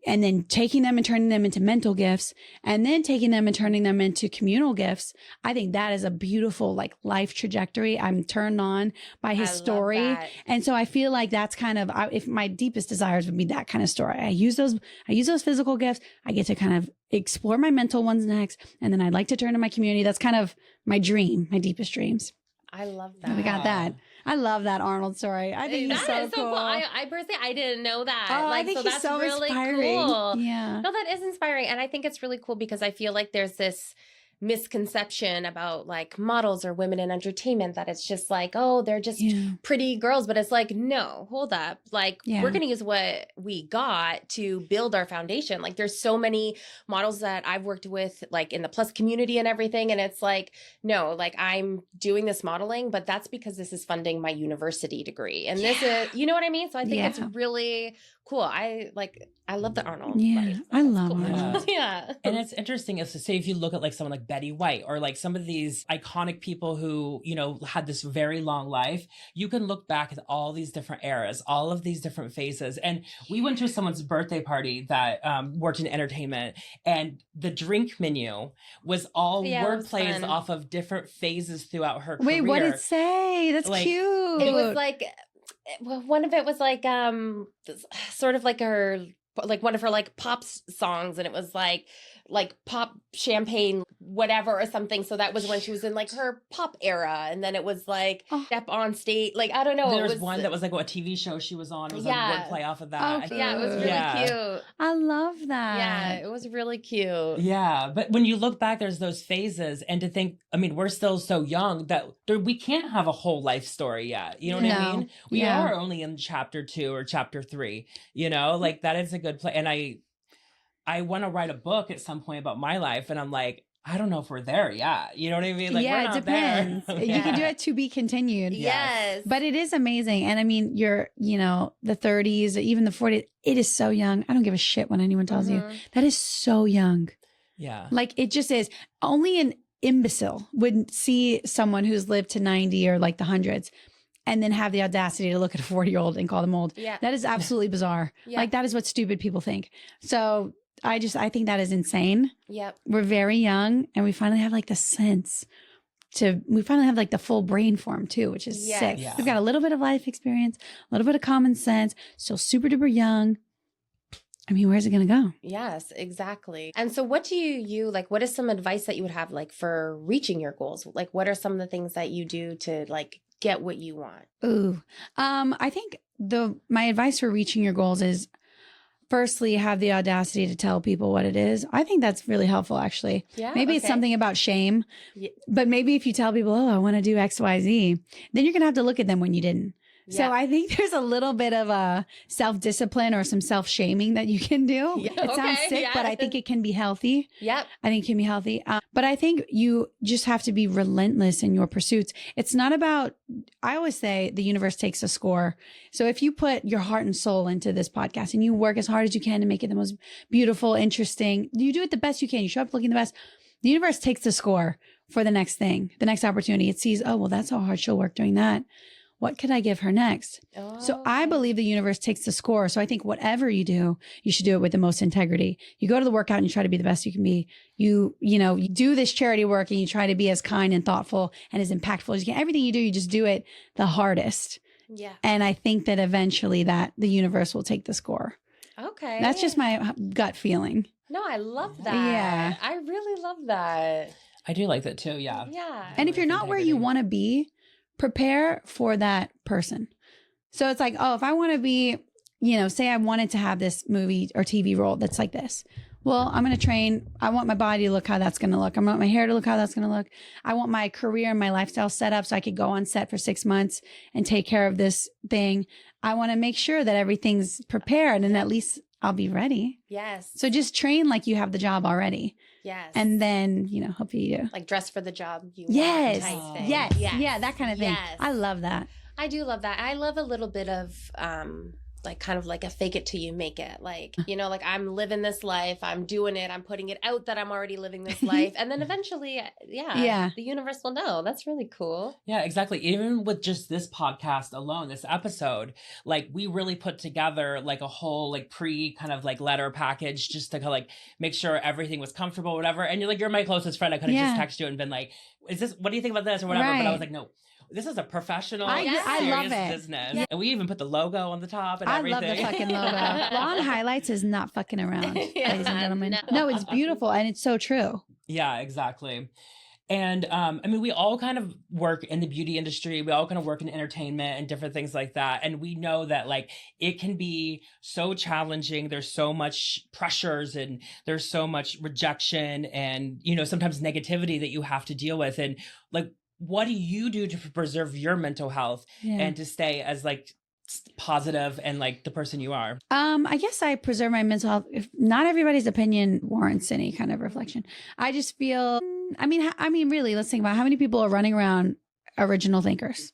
and then taking them and turning them into mental gifts, and then taking them and turning them into communal gifts. I think that is a beautiful like life trajectory. I'm turned on by his story. And so I feel like that's kind of, if my deepest desires would be that kind of story. I use those physical gifts. I get to kind of explore my mental ones next. And then I'd like to turn to my community. That's kind of my dream, my deepest dreams. I love that. We got that. I love that Arnold story. I think he's so cool. I personally, I didn't know that. Oh, I think he's so really inspiring. Cool. Yeah. No, that is inspiring. And I think it's really cool because I feel like there's this misconception about like models or women in entertainment that it's just like, oh, they're just Yeah. pretty girls. But it's like, no, hold up. Like, Yeah. we're going to use what we got to build our foundation. Like, there's so many models that I've worked with, like in the plus community and everything. And it's like, no, like I'm doing this modeling, but that's because this is funding my university degree. And this is, you know what I mean? So I think it's really cool. I love the Arnold. Yeah, life. I That's love cool. Arnold. Yeah. And it's interesting is to say if you look at like someone like Betty White or like some of these iconic people who, you know, had this very long life, you can look back at all these different eras, all of these different phases. And we went to someone's birthday party that worked in entertainment, and the drink menu was all wordplays fun. off of different phases throughout her Wait, career. what did it say? That's Like, cute. It was like, well, one of it was like sort of like one of her like pop songs, and it was like pop champagne whatever or something. So that was when she was in like her pop era, and then it was like step on stage, like I don't know. There was one that was like what TV show she was on. It was a wordplay off of that. Oh, yeah, it was really cute. I love that. Yeah, it was really cute. Yeah, but when you look back, there's those phases, and to think, I mean, we're still so young that we can't have a whole life story yet. You know what I mean? We are only in chapter 2 or chapter 3. You know, like that is a good play. And I want to write a book at some point about my life, and I'm like, I don't know if we're there yet. You know what I mean? Like, we're it not depends. there. You can do it to be continued. Yes. But it is amazing. And I mean, you're, you know, the 30s, even the 40s, it is so young. I don't give a shit when anyone tells you. That is so young. Yeah. Like, it just is. Only an imbecile would see someone who's lived to 90 or like the hundreds and then have the audacity to look at a 40-year-old and call them old. Yeah. That is absolutely bizarre. Yeah. Like, that is what stupid people think. So I think that is insane. Yep. We're very young, and we finally have like the sense we finally have like the full brain form too, which is sick. Yeah. We've got a little bit of life experience, a little bit of common sense, still super duper young. I mean, where's it going to go? Yes, exactly. And so what do you like, what is some advice that you would have like for reaching your goals? Like, what are some of the things that you do to like get what you want? Ooh, I think my advice for reaching your goals is, firstly, have the audacity to tell people what it is. I think that's really helpful, actually. Yeah. Maybe it's something about shame, but maybe if you tell people, oh, I want to do X, Y, Z, then you're going to have to look at them when you didn't. So I think there's a little bit of a self-discipline or some self-shaming that you can do. Yeah, It sounds sick, but I think it can be healthy. Yep. I think it can be healthy. But I think you just have to be relentless in your pursuits. It's not about, I always say the universe takes a score. So if you put your heart and soul into this podcast and you work as hard as you can to make it the most beautiful, interesting, you do it the best you can. You show up looking the best. The universe takes the score for the next thing, the next opportunity. It sees, oh, well, that's how hard she'll work doing that. What could I give her next? Oh. So I believe the universe takes the score. So I think whatever you do, you should do it with the most integrity. You go to the workout and you try to be the best you can be. You do this charity work and you try to be as kind and thoughtful and as impactful as you can. Everything you do, you just do it the hardest. Yeah. And I think that eventually that the universe will take the score. Okay. That's just my gut feeling. No, I love that. Yeah. I really love that. I do like that too. Yeah. Yeah. And if you're not where you want to be, prepare for that person. So it's like, oh, if I want to be, say I wanted to have this movie or TV role that's like this. Well, I'm going to train. I want my body to look how that's going to look. I want my hair to look how that's going to look. I want my career and my lifestyle set up so I could go on set for 6 months and take care of this thing. I want to make sure that everything's prepared and at least I'll be ready. Yes. So just train like you have the job already. Yes. And then, hopefully you do. Like dress for the job you Yes. want type thing. Yes. Yeah, that kind of thing. Yes. I love that. I do love that. I love a little bit of like kind of like a fake it till you make it. Like, like I'm living this life, I'm doing it, I'm putting it out that I'm already living this life. And then eventually, the universe will know. That's really cool. Yeah, exactly. Even with just this podcast alone, this episode, like we really put together like a whole like pre kind of like letter package just to kind of like make sure everything was comfortable, whatever. And you're my closest friend. I could have just texted you and been like, what do you think about this or whatever? Right. But I was like, no. This is a professional, I love it. business. Yeah. And we even put the logo on the top and everything. I love the fucking logo. Blonde Highlights is not fucking around, ladies and gentlemen. No, it's beautiful and it's so true. Yeah, exactly. And I mean, we all kind of work in the beauty industry. We all kind of work in entertainment and different things like that. And we know that like it can be so challenging. There's so much pressures and there's so much rejection and, you know, sometimes negativity that you have to deal with. And like, what do you do to preserve your mental health and to stay as like positive and like the person you are? I guess I preserve my mental health. If not everybody's opinion warrants any kind of reflection. I just feel, I mean, really, let's think about how many people are running around original thinkers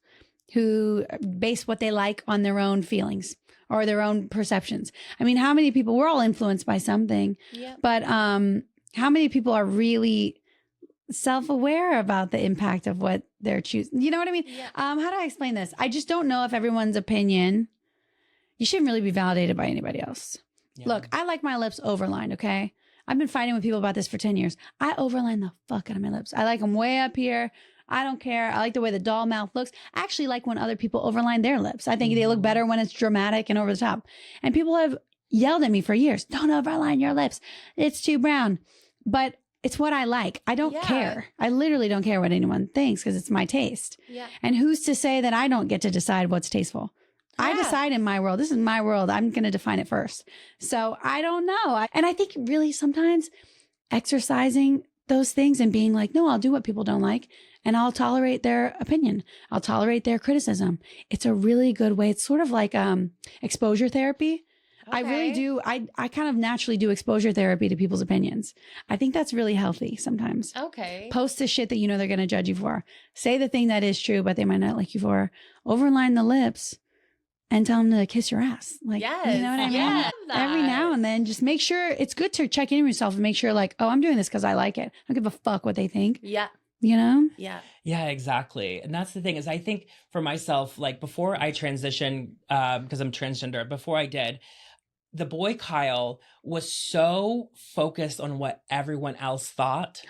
who base what they like on their own feelings or their own perceptions. I mean, how many people, we're all influenced by something, but how many people are really self-aware about the impact of what they're choosing? You know what I mean? How do I explain this? I just don't know if everyone's opinion, you shouldn't really be validated by anybody else. Look, I like my lips overlined, okay? I've been fighting with people about this for 10 years. I overline the fuck out of my lips. I like them way up here. I don't care. I like the way the doll mouth looks. I actually like when other people overline their lips. I think they look better when it's dramatic and over the top. And people have yelled at me for years, don't overline your lips. It's too brown. But it's what I like. I don't care. I literally don't care what anyone thinks because it's my taste. And who's to say that I don't get to decide what's tasteful? I decide in my world. This is my world. I'm going to define it first. So I don't know. And I think really sometimes exercising those things and being like, no, I'll do what people don't like. And I'll tolerate their opinion. I'll tolerate their criticism. It's a really good way. It's sort of like exposure therapy. I really do. I kind of naturally do exposure therapy to people's opinions. I think that's really healthy sometimes. Post the shit that you know they're going to judge you for. Say the thing that is true, but they might not like you for. Overline the lips and tell them to kiss your ass. Like, you know what I mean? Every now and then, just make sure, it's good to check in with yourself and make sure like, oh, I'm doing this because I like it. I don't give a fuck what they think. You know? Yeah, exactly. And that's the thing is I think for myself, like before I transitioned, because I'm transgender, before I did, the boy Kyle was so focused on what everyone else thought.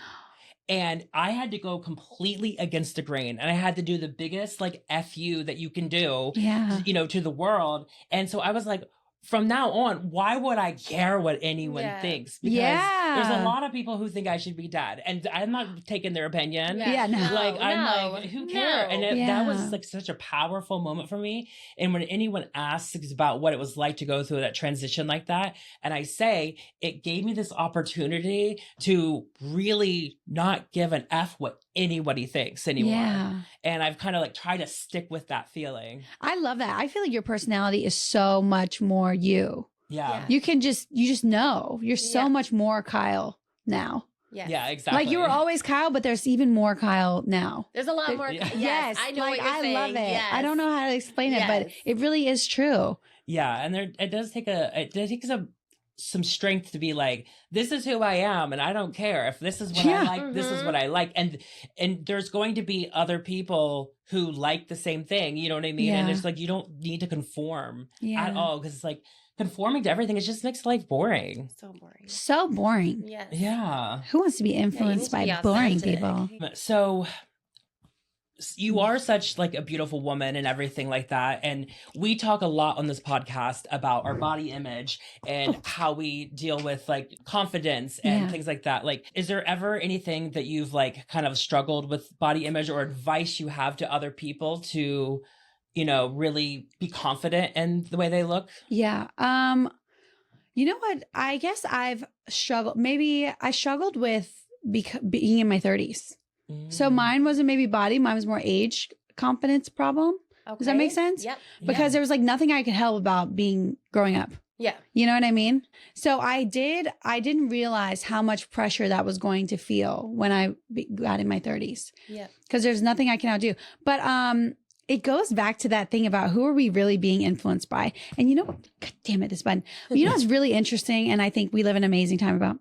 And I had to go completely against the grain. And I had to do the biggest like FU that you can do, you know, to the world. And so I was like, from now on, why would I care what anyone thinks? Because there's a lot of people who think I should be dead. And I'm not taking their opinion. I'm like, who cares? And that was like such a powerful moment for me. And when anyone asks about what it was like to go through that transition like that, and I say, it gave me this opportunity to really not give an F what anybody thinks anymore. And I've kind of like tried to stick with that feeling. I love that. I feel like your personality is so much more you. You just know you're so much more Kyle now. Yeah, exactly. Like you were always Kyle, but there's even more Kyle now. There's a lot more. Yes, I know like, what you're saying. I love it. I don't know how to explain it, but it really is true. Yeah, and it takes some strength to be like, this is who I am, and I don't care if this is what I like. This is what I like, and there's going to be other people who like the same thing. You know what I mean? And it's like you don't need to conform at all because it's like conforming to everything. It just makes life boring. So boring. Yeah. Who wants to be influenced by boring people? So you are such like a beautiful woman and everything like that. And we talk a lot on this podcast about our body image and how we deal with like confidence and things like that. Like, is there ever anything that you've like kind of struggled with body image or advice you have to other people to, you know, really be confident in the way they look? Yeah. You know what? I guess I've struggled. Maybe I struggled with being in my 30s. So mine wasn't maybe body, mine was more age confidence problem. Does that make sense? Because there was like nothing I could help about growing up. You know what I mean? So I didn't realize how much pressure that was going to feel when I got in my 30s. Because there's nothing I can now do. But it goes back to that thing about who are we really being influenced by? And you know, God damn it, this button. You know what's really interesting, and I think we live in an amazing time about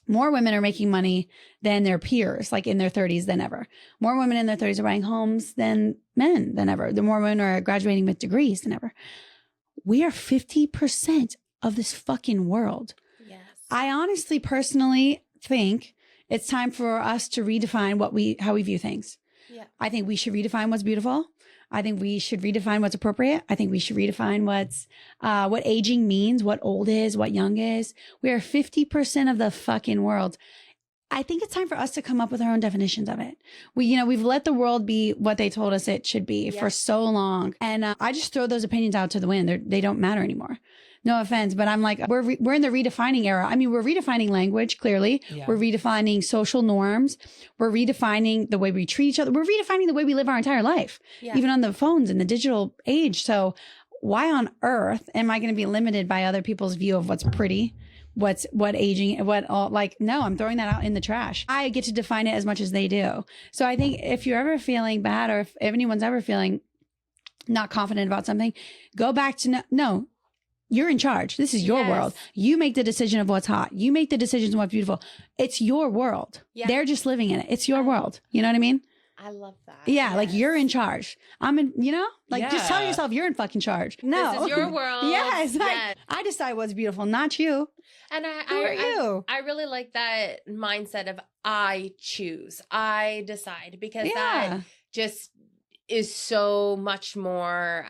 more women are making money than their peers, like in their 30s than ever. More women in their 30s are buying homes than men than ever. The more women are graduating with degrees than ever. We are 50% of this fucking world. I honestly, personally think it's time for us to redefine how we view things. I think we should redefine what's beautiful. I think we should redefine what's appropriate. I think we should redefine what aging means, what old is, what young is. We are 50% of the fucking world. I think it's time for us to come up with our own definitions of it. We've let the world be what they told us it should be for so long. And I just throw those opinions out to the wind. They don't matter anymore. No offense, but I'm like, we're in the redefining era. I mean, we're redefining language, clearly. Yeah. We're redefining social norms. We're redefining the way we treat each other. We're redefining the way we live our entire life, even on the phones and the digital age. So why on earth am I going to be limited by other people's view of what's pretty? What aging, no, I'm throwing that out in the trash. I get to define it as much as they do. So I think if you're ever feeling bad, or if anyone's ever feeling not confident about something, go back to no, you're in charge. This is your world. You make the decision of what's hot. You make the decisions of what's beautiful. It's your world. Yeah. They're just living in it. It's your world. You know what I mean? I love that. Yeah, like you're in charge. Just tell yourself you're in fucking charge. No. This is your world. Yes. I decide what's beautiful, not you. And Who are you? I really like that mindset of I choose, I decide, because that just is so much more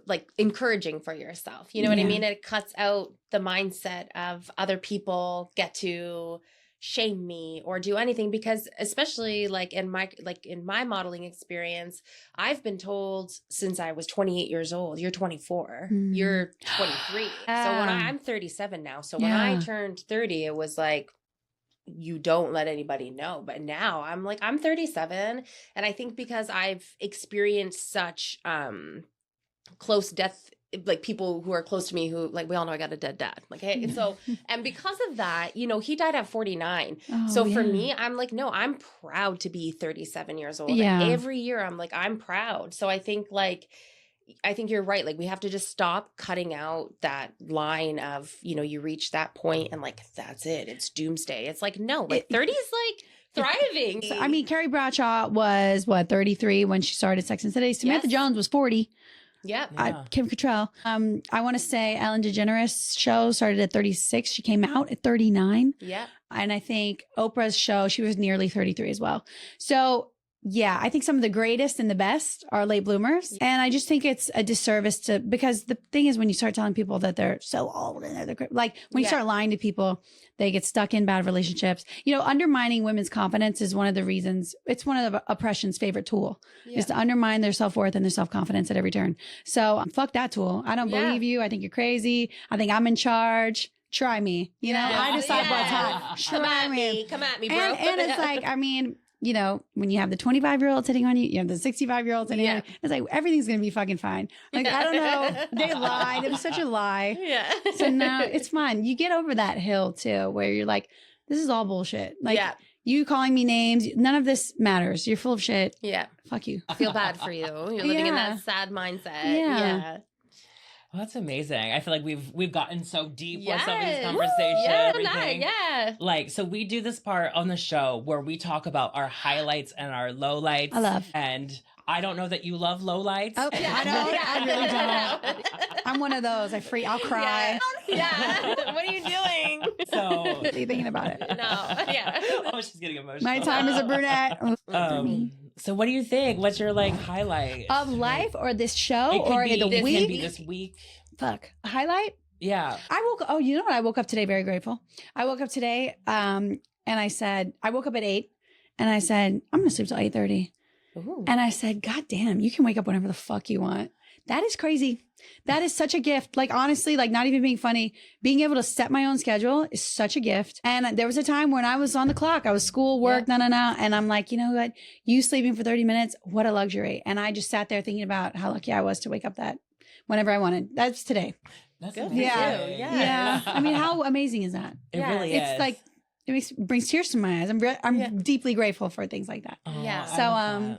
like encouraging for yourself. You know what I mean? It cuts out the mindset of other people get to shame me or do anything, because especially like in my modeling experience, I've been told since I was 28 years old, you're 24, you're 23. So when I'm 37 now. So when I turned 30, it was like, you don't let anybody know. But now I'm 37. And I think because I've experienced such close death, like people who are close to me who, like, we all know I got a dead dad. Like, hey, so, and because of that, he died at 49. So for me, I'm like, no, I'm proud to be 37 years old. Yeah. And every year I'm like, I'm proud. So I think you're right. Like, we have to just stop cutting out that line of, you reach that point and like, that's it. It's doomsday. It's like, no, like 30 is like thriving. I mean, Carrie Bradshaw was 33 when she started Sex and the City. Samantha Jones was 40. Yeah. Kim Cattrall. I want to say Ellen DeGeneres' show started at 36. She came out at 39. Yeah. And I think Oprah's show, she was nearly 33 as well. So yeah, I think some of the greatest and the best are late bloomers. And I just think it's a disservice because the thing is, when you start telling people that they're so old and they're like, when you start lying to people, they get stuck in bad relationships. Undermining women's confidence is one of the reasons, it's one of the oppression's favorite tool is to undermine their self-worth and their self-confidence at every turn. So fuck that tool. I don't believe you. I think you're crazy. I think I'm in charge. Try me. I decide what's hot. Come at me, bro. And it's like, I mean, when you have the 25-year-olds hitting on you have the 65-year-olds hitting on you. It's like, everything's going to be fucking fine. Like, I don't know. They lied. It was such a lie. Yeah. So now it's fine. You get over that hill too, where you're like, this is all bullshit. Like, you calling me names, none of this matters. You're full of shit. Yeah. Fuck you. I feel bad for you. You're living in that sad mindset. Yeah. Well, that's amazing. I feel like we've gotten so deep with some of these conversations. Like, so we do this part on the show where we talk about our highlights and our lowlights. I love. And I don't know that you love lowlights. Oh, yeah, I know. I really don't. I'm one of those. I'll cry. Yeah. What are you doing? So. What are you thinking about it? No. Yeah. Oh, she's getting emotional. My time as a brunette. So what do you think? What's your highlight of life or this show or the week? It can be this week. Fuck. A highlight? Yeah. You know what? I woke up today very grateful. I woke up today and I said, I woke up at 8 and I said, I'm going to sleep till 8:30. Ooh. And I said, God damn, you can wake up whenever the fuck you want. That is crazy. That is such a gift. Like, honestly, like, not even being funny, being able to set my own schedule is such a gift. And there was a time when I was on the clock. I was school, work, And I'm like, you know what? You sleeping for 30 minutes, what a luxury. And I just sat there thinking about how lucky I was to wake up whenever I wanted. That's today. That's good. amazing. Yeah. I mean, how amazing is that? It really is. It's like, it brings tears to my eyes. I'm deeply grateful for things like that. Oh, yeah. So,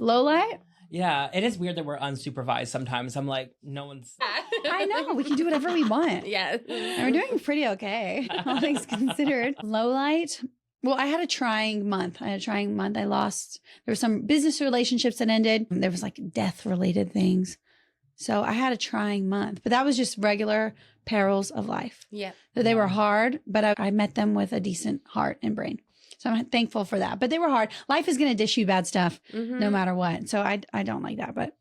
low light. Yeah, it is weird that we're unsupervised sometimes. I'm like, no one's. I know. We can do whatever we want. Yeah. And we're doing pretty okay, all things considered. Low light. Well, I had a trying month. I lost, there were some business relationships that ended. There was like death related things. So I had a trying month, but that was just regular perils of life. Yeah. So they were hard, but I met them with a decent heart and brain. So I'm thankful for that. But they were hard. Life is going to dish you bad stuff no matter what. So I don't like that, but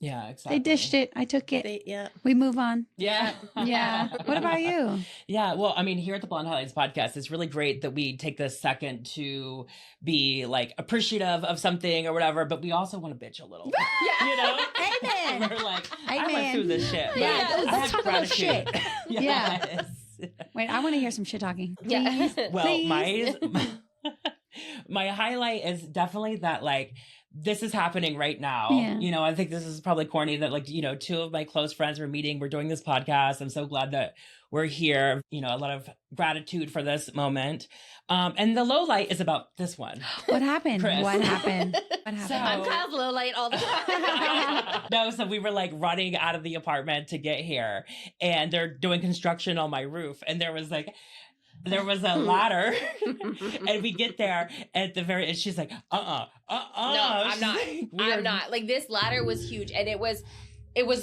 Yeah, exactly. They dished it. I took it. Yeah. We move on. Yeah. Yeah. What about you? Yeah, well, I mean, here at the Blonde Highlights podcast, it's really great that we take this second to be like appreciative of something or whatever, but we also want to bitch a little bit, you know? Amen. We're like, I Amen. went through this shit. But Yeah, I let's have talk about shit. Yes. Wait, I want to hear some shit talking. Yeah. Please. Well, Please. my highlight is definitely that like this is happening right now. Yeah. You know, I think this is probably corny that like, you know, two of my close friends were meeting. We're doing this podcast. I'm so glad that we're here. You know, a lot of gratitude for this moment. And the low light is about this one. What happened? Chris. What happened? What happened? So- I'm Kyle's low light all the time. No, so we were like running out of the apartment to get here, and they're doing construction on my roof, and there was a ladder, and we get there at the very, and she's like, No, I'm not. I'm not. Like, this ladder was huge, and it was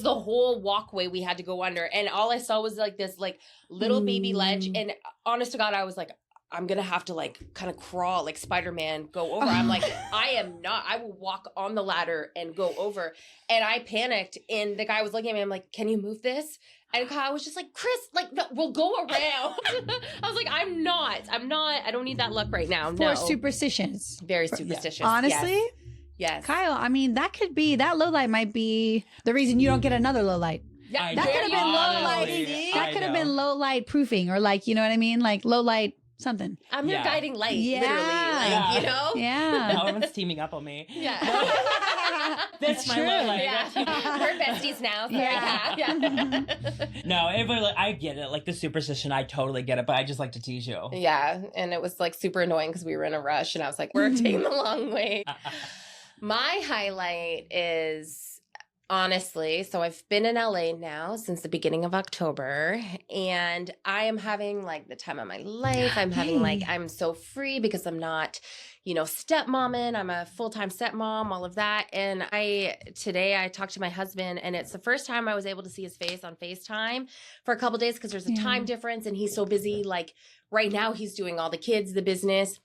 the whole walkway we had to go under, and all I saw was like this like little baby ledge, and honest to God, I was like, I'm gonna have to like kind of crawl like Spider-Man, go over. I'm like, I am not. I will walk on the ladder and go over. And I panicked, and the guy was looking at me. I'm like, can you move this? And Kyle was just like, Chris, like, no, we'll go around. I was like, I'm not. I don't need that luck right now. For No. superstitions. Very superstitious. Honestly, Yes. Kyle, I mean, that could be, that low light might be the reason you don't get another low light. Yeah, That could have been low light. Honestly, That I could have know. been low light proofing, or like, you know what I mean? Like low light something. I'm your Yeah. guiding light, Yeah. literally. Like, Yeah. you know? Yeah. No, everyone's teaming up on me. Yeah. That's my true. low light. Yeah. We're besties now. So yeah. No, everybody, like, I get it. Like the superstition, I totally get it, but I just like to tease you. Yeah. And it was like super annoying because we were in a rush, and I was like, we're taking the long way. My highlight is, honestly, so I've been in LA now since the beginning of October, and I am having like the time of my life. I'm having like, I'm so free because I'm not, you know, stepmomming. I'm a full-time stepmom, all of that. And today I talked to my husband, and it's the first time I was able to see his face on FaceTime for a couple days because there's a time difference, and he's so busy. Like right now he's doing all the kids, the business.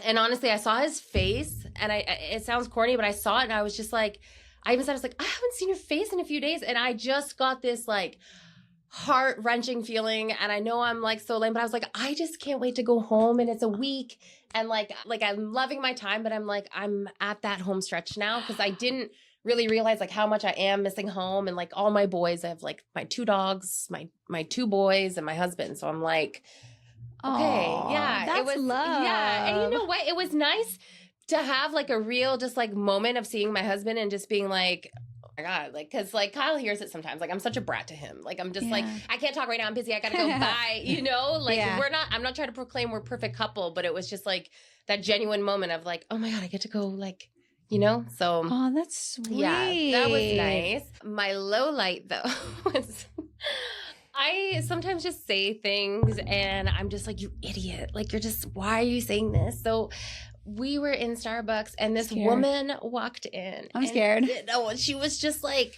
And honestly, I saw his face, and it sounds corny, but I saw it, and I was just like, I even said, I was like, I haven't seen your face in a few days. And I just got this like heart-wrenching feeling. And I know I'm like so lame, but I was like, I just can't wait to go home. And it's a week. And like I'm loving my time, but I'm like, I'm at that home stretch now because I didn't really realize like how much I am missing home. And like all my boys, I have like my 2 dogs, my 2 boys, and my husband. So I'm like, okay, Aw, yeah, that's it was love. Yeah, and you know what? It was nice to have like a real just like moment of seeing my husband and just being like, oh my God, like, cause like Kyle hears it sometimes. Like I'm such a brat to him. Like I'm just like, I can't talk right now. I'm busy. I gotta go. Bye. You know, like I'm not trying to proclaim we're a perfect couple, but it was just like that genuine moment of like, oh my God, I get to go like, you know? So Oh, that's sweet. yeah, that was nice. My low light though was I sometimes just say things and I'm just like, you idiot. Like, you're just, why are you saying this? So we were in Starbucks and this woman walked in. I'm scared. No, she was just like,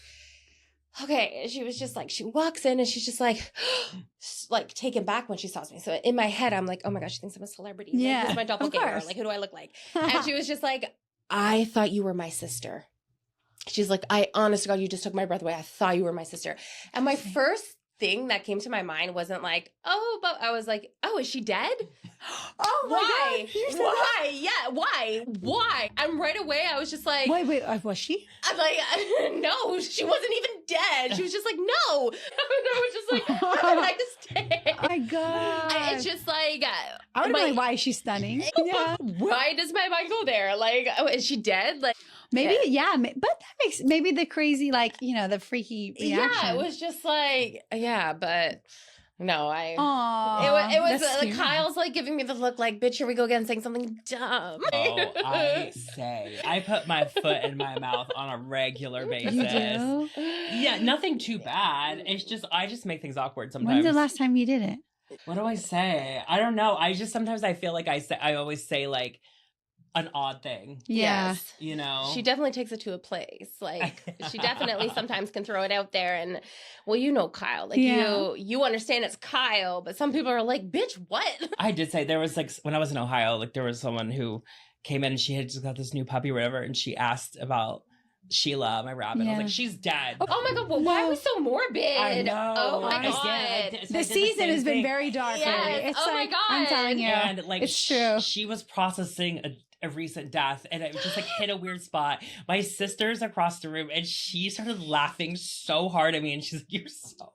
okay. She was just like, she walks in and she's just like taken back when she saw me. So in my head, I'm like, oh my gosh, she thinks I'm a celebrity. Yeah, Like, who's my of doppelganger? course. Like, who do I look like? And she was just like, I thought you were my sister. She's like, honest to God, you just took my breath away. I thought you were my sister. And my first thing that came to my mind wasn't like, oh, but I was like, oh, is she dead? Oh my Why? God. Why? Yeah, why? And right away, I was just like, Wait, was she? I'm like, no, she wasn't even dead. She was just like, no. And I was just like, how did I stay? Oh my God. It's just like, I would be like, why is she stunning? Yeah. Why does my mind go there? Like, oh, is she dead? Like, Maybe, yeah, but that makes maybe the crazy, like, you know, the freaky reaction. yeah, it was just like, yeah, but no, Aww, it was that's scary. Kyle's like giving me the look like, bitch, here we go again saying something dumb. Oh, I put my foot in my mouth on a regular basis. You do? Yeah, nothing too bad. It's just, I just make things awkward sometimes. When's the last time you did it? What do I say? I don't know. Sometimes I feel like I always say like an odd thing, Yeah. Yes. you know? She definitely takes it to a place. Like, she definitely sometimes can throw it out there. And, well, you know Kyle. Like, Yeah. you understand it's Kyle, but some people are like, bitch, what? I did say there was like, when I was in Ohio, like there was someone who came in and she had just got this new puppy or whatever, and she asked about Sheila, my rabbit. I was Yeah. like, she's dead. Oh my God, well, why are we so morbid? I know. Oh my Again, God. so I The did season same has been thing. very dark Yes. lately. It's Oh my like, I'm God. telling you. And like, it's true. she was processing a recent death, and it just like hit a weird spot. My sister's across the room, and she started laughing so hard at me, and she's like, "You're so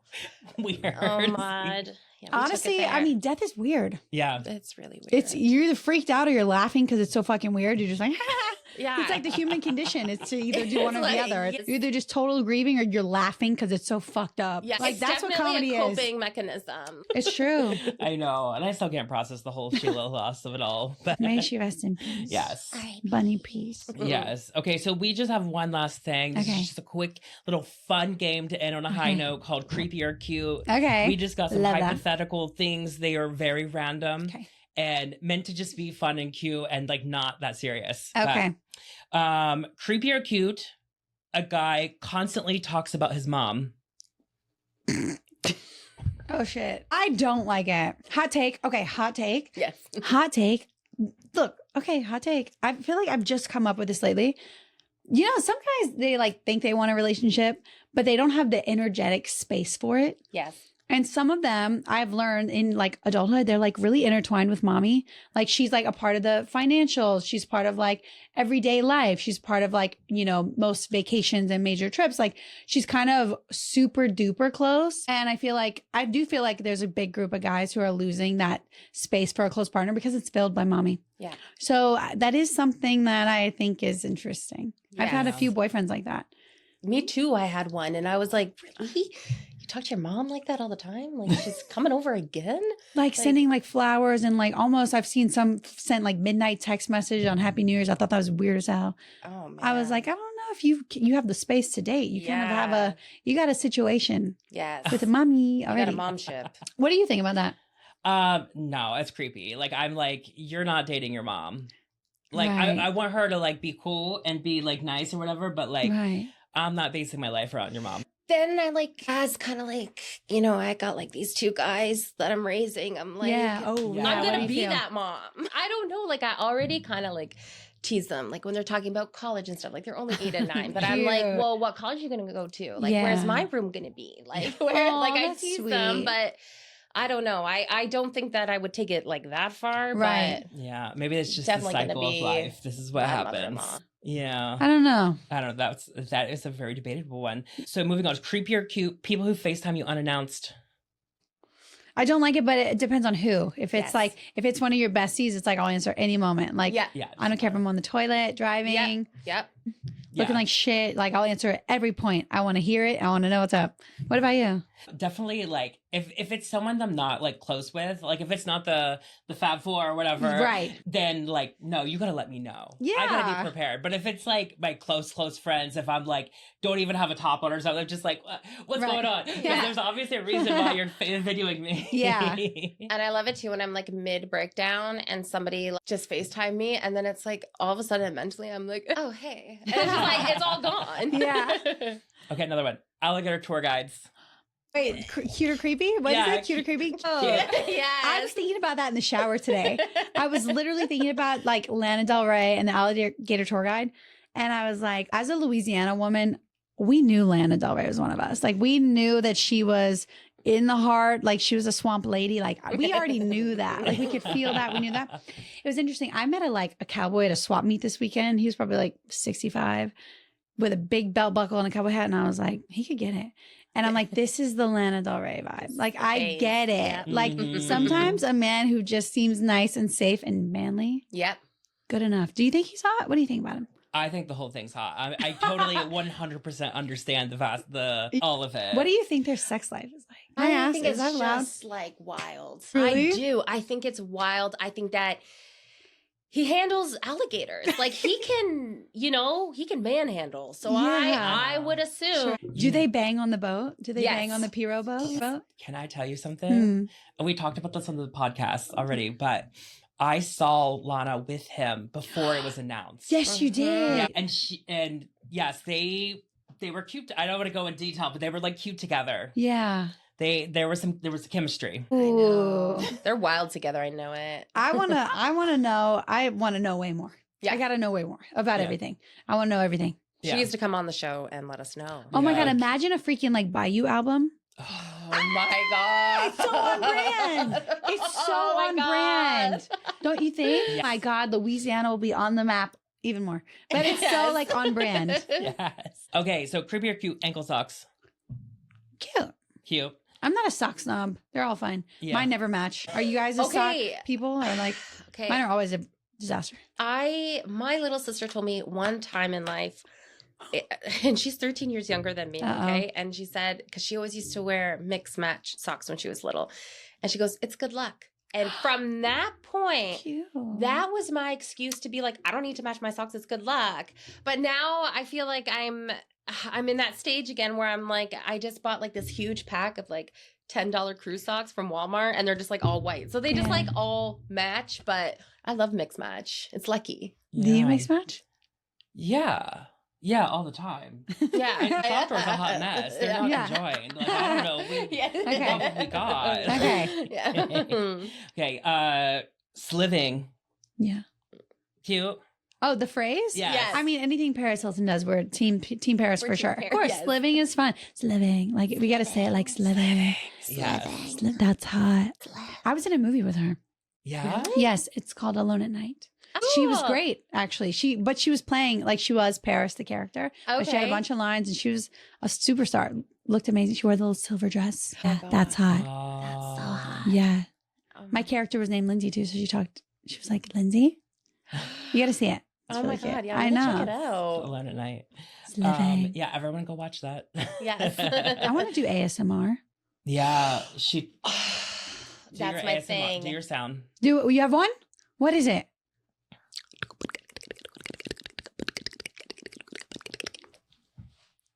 weird." Oh my. Yeah, we took it Honestly, I there. mean, death is weird. Yeah. It's really weird. It's you're either freaked out or you're laughing because it's so fucking weird. You're just like, yeah. it's like the human condition. It's to either do one or It's the like, other. yes. You're either just total grieving or you're laughing because it's so fucked up. Yeah, like it's that's what definitely comedy a is. coping mechanism. It's true. I know, and I still can't process the whole Sheila loss of it all. But May she rest in peace. yes. Bunny peace. Yes. Okay, so we just have one last thing. This Okay. is just a quick little fun game to end on a high note called Creepy or Cute. Okay. We just got some Love that. hypothetical things. They are very random Okay. and meant to just be fun and cute and like not that serious. Okay. But, creepy or cute, a guy constantly talks about his mom. Oh shit. I don't like it. Hot take. Okay, hot take. Yes. Hot take. Look, okay, hot take. I feel like I've just come up with this lately. You know, some guys they like think they want a relationship, but they don't have the energetic space for it. Yes. And some of them I've learned in like adulthood, they're like really intertwined with mommy. Like she's like a part of the financials. She's part of like everyday life. She's part of like, you know, most vacations and major trips. Like she's kind of super duper close. And I do feel like there's a big group of guys who are losing that space for a close partner because it's filled by mommy. Yeah. So that is something that I think is interesting. I've had a Yes. few boyfriends like that. Me too. I had one, and I was like, really? You talk to your mom like that all the time? Like she's coming over again? Like sending like flowers and like almost I've seen some sent like midnight text message on Happy New Year's. I thought that was weird as hell. Oh man. I was like, I don't know if you have the space to date. You kind of have you got a situation yes. with a mommy You already. got a mom ship. What do you think about that? No, it's creepy. Like I'm like, you're not dating your mom. Like Right. I want her to like be cool and be like nice or whatever, but like Right. I'm not basing my life around your mom. Then I like, as kind of like, you know, I got like these two guys that I'm raising. I'm like, yeah. Oh, Yeah. yeah. I'm What do gonna you be feel? that mom. I don't know. Like I already kind of like tease them, like when they're talking about college and stuff. Like they're only 8 and 9, but I'm like, Cute. well, what college are you gonna go to? Like, Yeah. where's my room gonna be? Like, where? Aw, like I that's tease them, sweet. but I don't know. I don't think that I would take it like that far. Right. But Yeah, maybe it's just Definitely the gonna cycle of be life. This is what my happens. mother-in-law. Yeah. I don't know. I don't know. That is a very debatable one. So moving on, creepy or cute, people who FaceTime you unannounced. I don't like it, but it depends on who. If it's Yes. like if it's one of your besties, it's like I'll answer any moment. Like yeah, Yeah. I don't care if I'm on the toilet, driving, yep. looking like shit. Like I'll answer at every point. I want to hear it. I want to know what's up. What about you? Definitely like if it's someone I'm not like close with, like if it's not the Fab Four or whatever, Right. then like no, you gotta let me know. I Yeah. gotta be prepared. But if it's like my close friends, if I'm like don't even have a top on or something, I'm just like what's Right. going on? Because Yeah. there's obviously a reason why you're videoing me. Yeah. And I love it too when I'm like mid breakdown and somebody like, just FaceTime me, and then it's like all of a sudden mentally I'm like, oh hey, and it's just like it's all gone. Yeah. Okay, another one. Alligator tour guides. Wait, cute or creepy? What is Yeah, it? Cute or creepy? Oh. Yes. I was thinking about that in the shower today. I was literally thinking about like Lana Del Rey and the Alligator Tour Guide. And I was like, as a Louisiana woman, we knew Lana Del Rey was one of us. Like we knew that she was in the heart, like she was a swamp lady. Like we already knew that. Like we could feel that. We knew that. It was interesting. I met a cowboy at a swap meet this weekend. He was probably like 65 with a big belt buckle and a cowboy hat. And I was like, he could get it. And I'm like, this is the Lana Del Rey vibe. Like, I Face. get it. Yeah. Like, Mhm. sometimes a man who just seems nice and safe and manly, Yep. good enough. Do you think he's hot? What do you think about him? I think the whole thing's hot. I totally 100% understand all of it. What do you think their sex life is like? Can I ask, think is it's that allowed? just like wild. Really? I do. I think it's wild. I think that he handles alligators. Like he can, he can manhandle. So Yeah. I would assume. Sure. Do they bang on the boat? Do they Yes. bang on the Piro boat? Can I tell you something? Hmm. And we talked about this on the podcast already, but I saw Lana with him before it was announced. Yes, you did. Yeah, and yes, they were cute. I don't want to go in detail, but they were like cute together. Yeah. There was chemistry. Ooh. They're wild together. I know it. I want to know way more. Yeah. I got to know way more about Yeah. everything. I want to know everything. She needs to come on the show and let us know. Oh my Yeah. God, imagine a freaking like Bayou album. Oh my God. It's so on brand. It's so on brand. Don't you think? Yes. My God, Louisiana will be on the map even more. But it's so Yes. like on brand. Yes. Okay, so creepy or cute ankle socks. Cute. Cute. I'm not a sock snob. They're all fine. Yeah. Mine never match. Are you guys a Okay. sock people? Or like Okay. mine are always a disaster. My little sister told me one time in life, and she's 13 years younger than me, okay? And she said, because she always used to wear mix match socks when she was little. And she goes, it's good luck. And from that point, Cute. that was my excuse to be like, I don't need to match my socks. It's good luck. But now I feel like I'm in that stage again where I'm like, I just bought like this huge pack of like $10 cruise socks from Walmart, and they're just like all white. So they just like all match, but I love mix match. It's lucky. Do you mix match? Yeah. Yeah, all the time. Yeah. And Soccer's a hot mess. They're not Yeah. enjoying. Like, I don't know. Okay. What have we got? Okay. Yeah. Okay, sliving. Yeah. Cute. Oh, the phrase? Yes. Yes. I mean, anything Paris Hilton does, we're team Paris We're for team sure. Paris, Of course, yes. sliving is fun. Sliving. Like, we got to say it like sliving. Yes. That's hot. I was in a movie with her. Yeah. Yes, it's called Alone at Night. She was Oh. great, actually. She was playing like she was Paris, the character. But she had a Okay. bunch of lines, and she was a superstar. Looked amazing. She wore the little silver dress. Oh my Yeah, God. that's hot. Oh. Yeah, Oh my character was named Lindsay too, so she talked. She was like, "Lindsay, you got to see it." It's Oh really my God. cute. Yeah. I I'm gonna know. Check it out. Alone at night. Sliving. Yeah, everyone go watch that. Yes. I want to do ASMR. Yeah, she. Do That's your my ASMR, thing. Do your sound. Do you have one? What is it?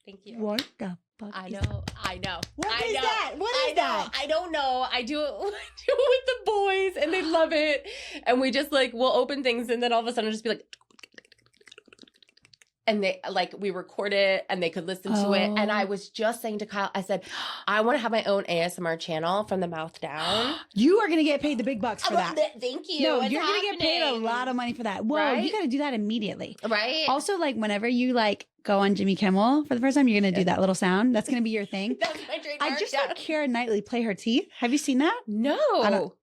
Thank you. What the fuck? I is- know. I know. What I is know. that? What I is know. that? I don't know. I do it with the boys, and they love it. And we just like we'll open things, and then all of a sudden it'll just be like, and they like we record it, and they could listen to it. And I Oh. was just saying to Kyle, I said, I want to have my own ASMR channel from the mouth down. You are gonna get paid the big bucks for that. Thank you. No, It's you're gonna get paid a happening. lot of money for that. Whoa, Right? you got to do that immediately. Right? Also, like whenever you like go on Jimmy Kimmel for the first time, you're gonna do that little sound. That's gonna be your thing. That's my trademark. I just saw Keira Knightley play her teeth. Have you seen that? No. don't-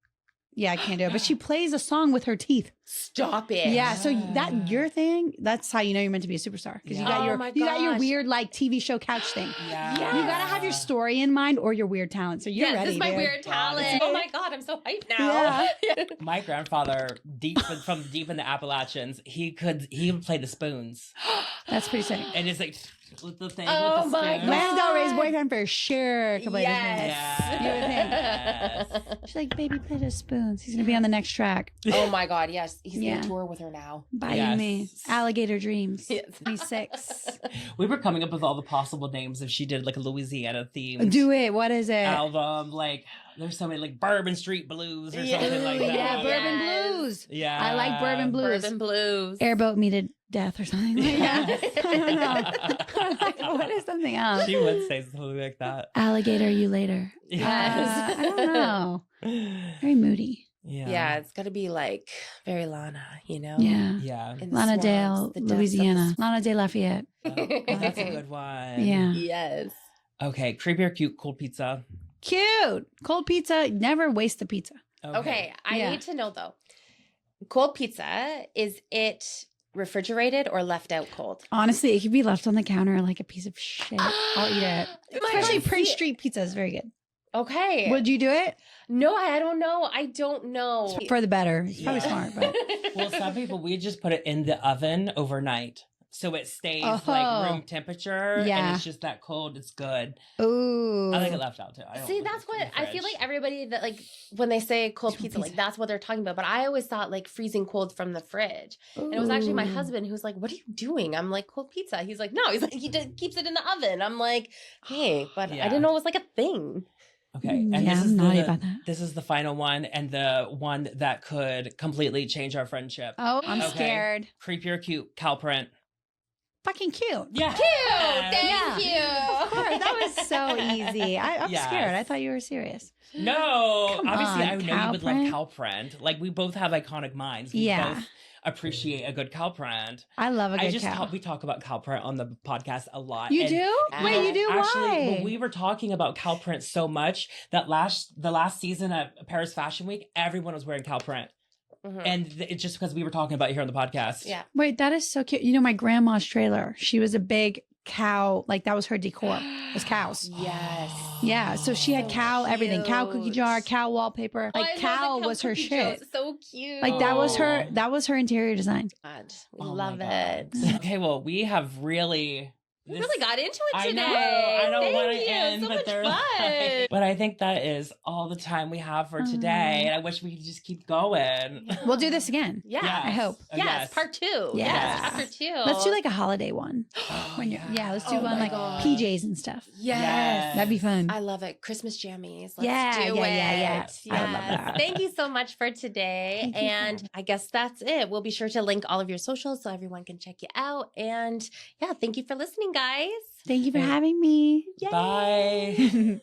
Yeah, I can't do it, but she plays a song with her teeth. Stop it. Yeah, so that your thing. That's how you know you're meant to be a superstar because Yeah. you got Oh your my you got your gosh. weird like TV show couch thing. Yeah. Yeah. You gotta have your story in mind or your weird talent. So you're Yes, ready. this is my dude. weird talent. Honestly. Oh my God, I'm so hyped now. My grandfather, from deep in the Appalachians, he would play the spoons, That's pretty sick. and it's like with the thing. Oh with the my spoon. God. Lana Del Rey's boyfriend for sure could play the Yes. spoons. She's like, baby, play the spoons. He's gonna be on the next track. Oh my God, yes. He's Yeah. going to tour with her now. Bye Yes. me. Alligator Dreams. Yes. 26. We were coming up with all the possible names if she did like a Louisiana themed Do it. What is it? album. Like there's so many like Bourbon Street Blues or Yeah. something like Ooh, that. yeah, Bourbon Yes. Blues. Yeah, I like Bourbon Blues. Bourbon Blues. Airboat Me to Death or something like that. Yeah. I don't know. What is something else? She would say something like that. Alligator You Later. Yes. I don't know. Very moody. Yeah, it's got to be like very Lana, you know? Yeah. Yeah. In the Lana swamps, Dale, the depths of the Louisiana. Lana de Lafayette. Oh, that's a good one. Yeah. Yes. Okay, creepy or cute cold pizza. Cute. Cold pizza. Never waste the pizza. Okay, I Yeah. need to know though. Cold pizza, is it refrigerated or left out cold? Honestly, it could be left on the counter like a piece of shit. I'll eat it. Especially Prince Street pizza is very good. Okay. Would you do it? No, I don't know. I don't know. For the better. It's probably Yeah. smart, but Well, some people we just put it in the oven overnight, so it stays Oh. like room temperature. Yeah. and it's just that cold. It's good. ooh. I like it left out too. I don't See, leave that's it in what the I feel fridge. like everybody that like when they say cold Cold pizza, like pizza. that's what they're talking about. But I always thought like freezing cold from the fridge. And it was actually my Ooh. husband who's like, "What are you doing?" I'm like, "Cold pizza." He's like, "No." He's like, "He keeps it in the oven." I'm like, "Hey, but Yeah. I didn't know it was like a thing." Okay, and Yeah, this is I'm naughty the about that. this is the final one, and the one that could completely change our friendship. Oh, I'm Okay. scared. Creepy or cute cow print. Fucking cute. Yeah, Thank you. Of course, that was so easy. I'm Yes. scared. I thought you were serious. No, Come obviously on, I know cow you would print. love cow print. Like we both have iconic minds. We Yeah. both appreciate a good cow print. I love a good cow. We talk about cow print on the podcast a lot. You And, do? Wait, you do? Actually, Why? when we were talking about cow print so much that the last season of Paris Fashion Week, everyone was wearing cow print. And it's just because we were talking about it here on the podcast. Yeah. Wait, that is so cute. You know, my grandma's trailer, she was a big cow, like that was her decor. It was cows. Yes. Yeah, so she had So cow everything, cow cookie cute. jar, cow wallpaper. Oh, Like I love cow the was her cookie shit. jar. So cute. Like that was her interior design. God, we Oh my love God. it. Okay, well, we have really... We really got into it I today. know. I don't want Thank to you. end, So but much they're fun. like, but I think that is all the time we have for today, and I wish we could just keep going. We'll do this again. Yeah. Yes. I hope. Yes, part 2. Yeah. Yes, chapter 2. Let's do like a holiday one. When you're, let's do Oh one my like God. PJs and stuff. Yes. That'd be fun. I love it. Christmas jammies. Let's Yeah, do yeah, it. yeah. Yes. I would love that. Thank you so much for today. Thank you. And I guess that's it. We'll be sure to link all of your socials so everyone can check you out. And yeah, thank you for listening, guys. Thank you for having me. Yay. Bye.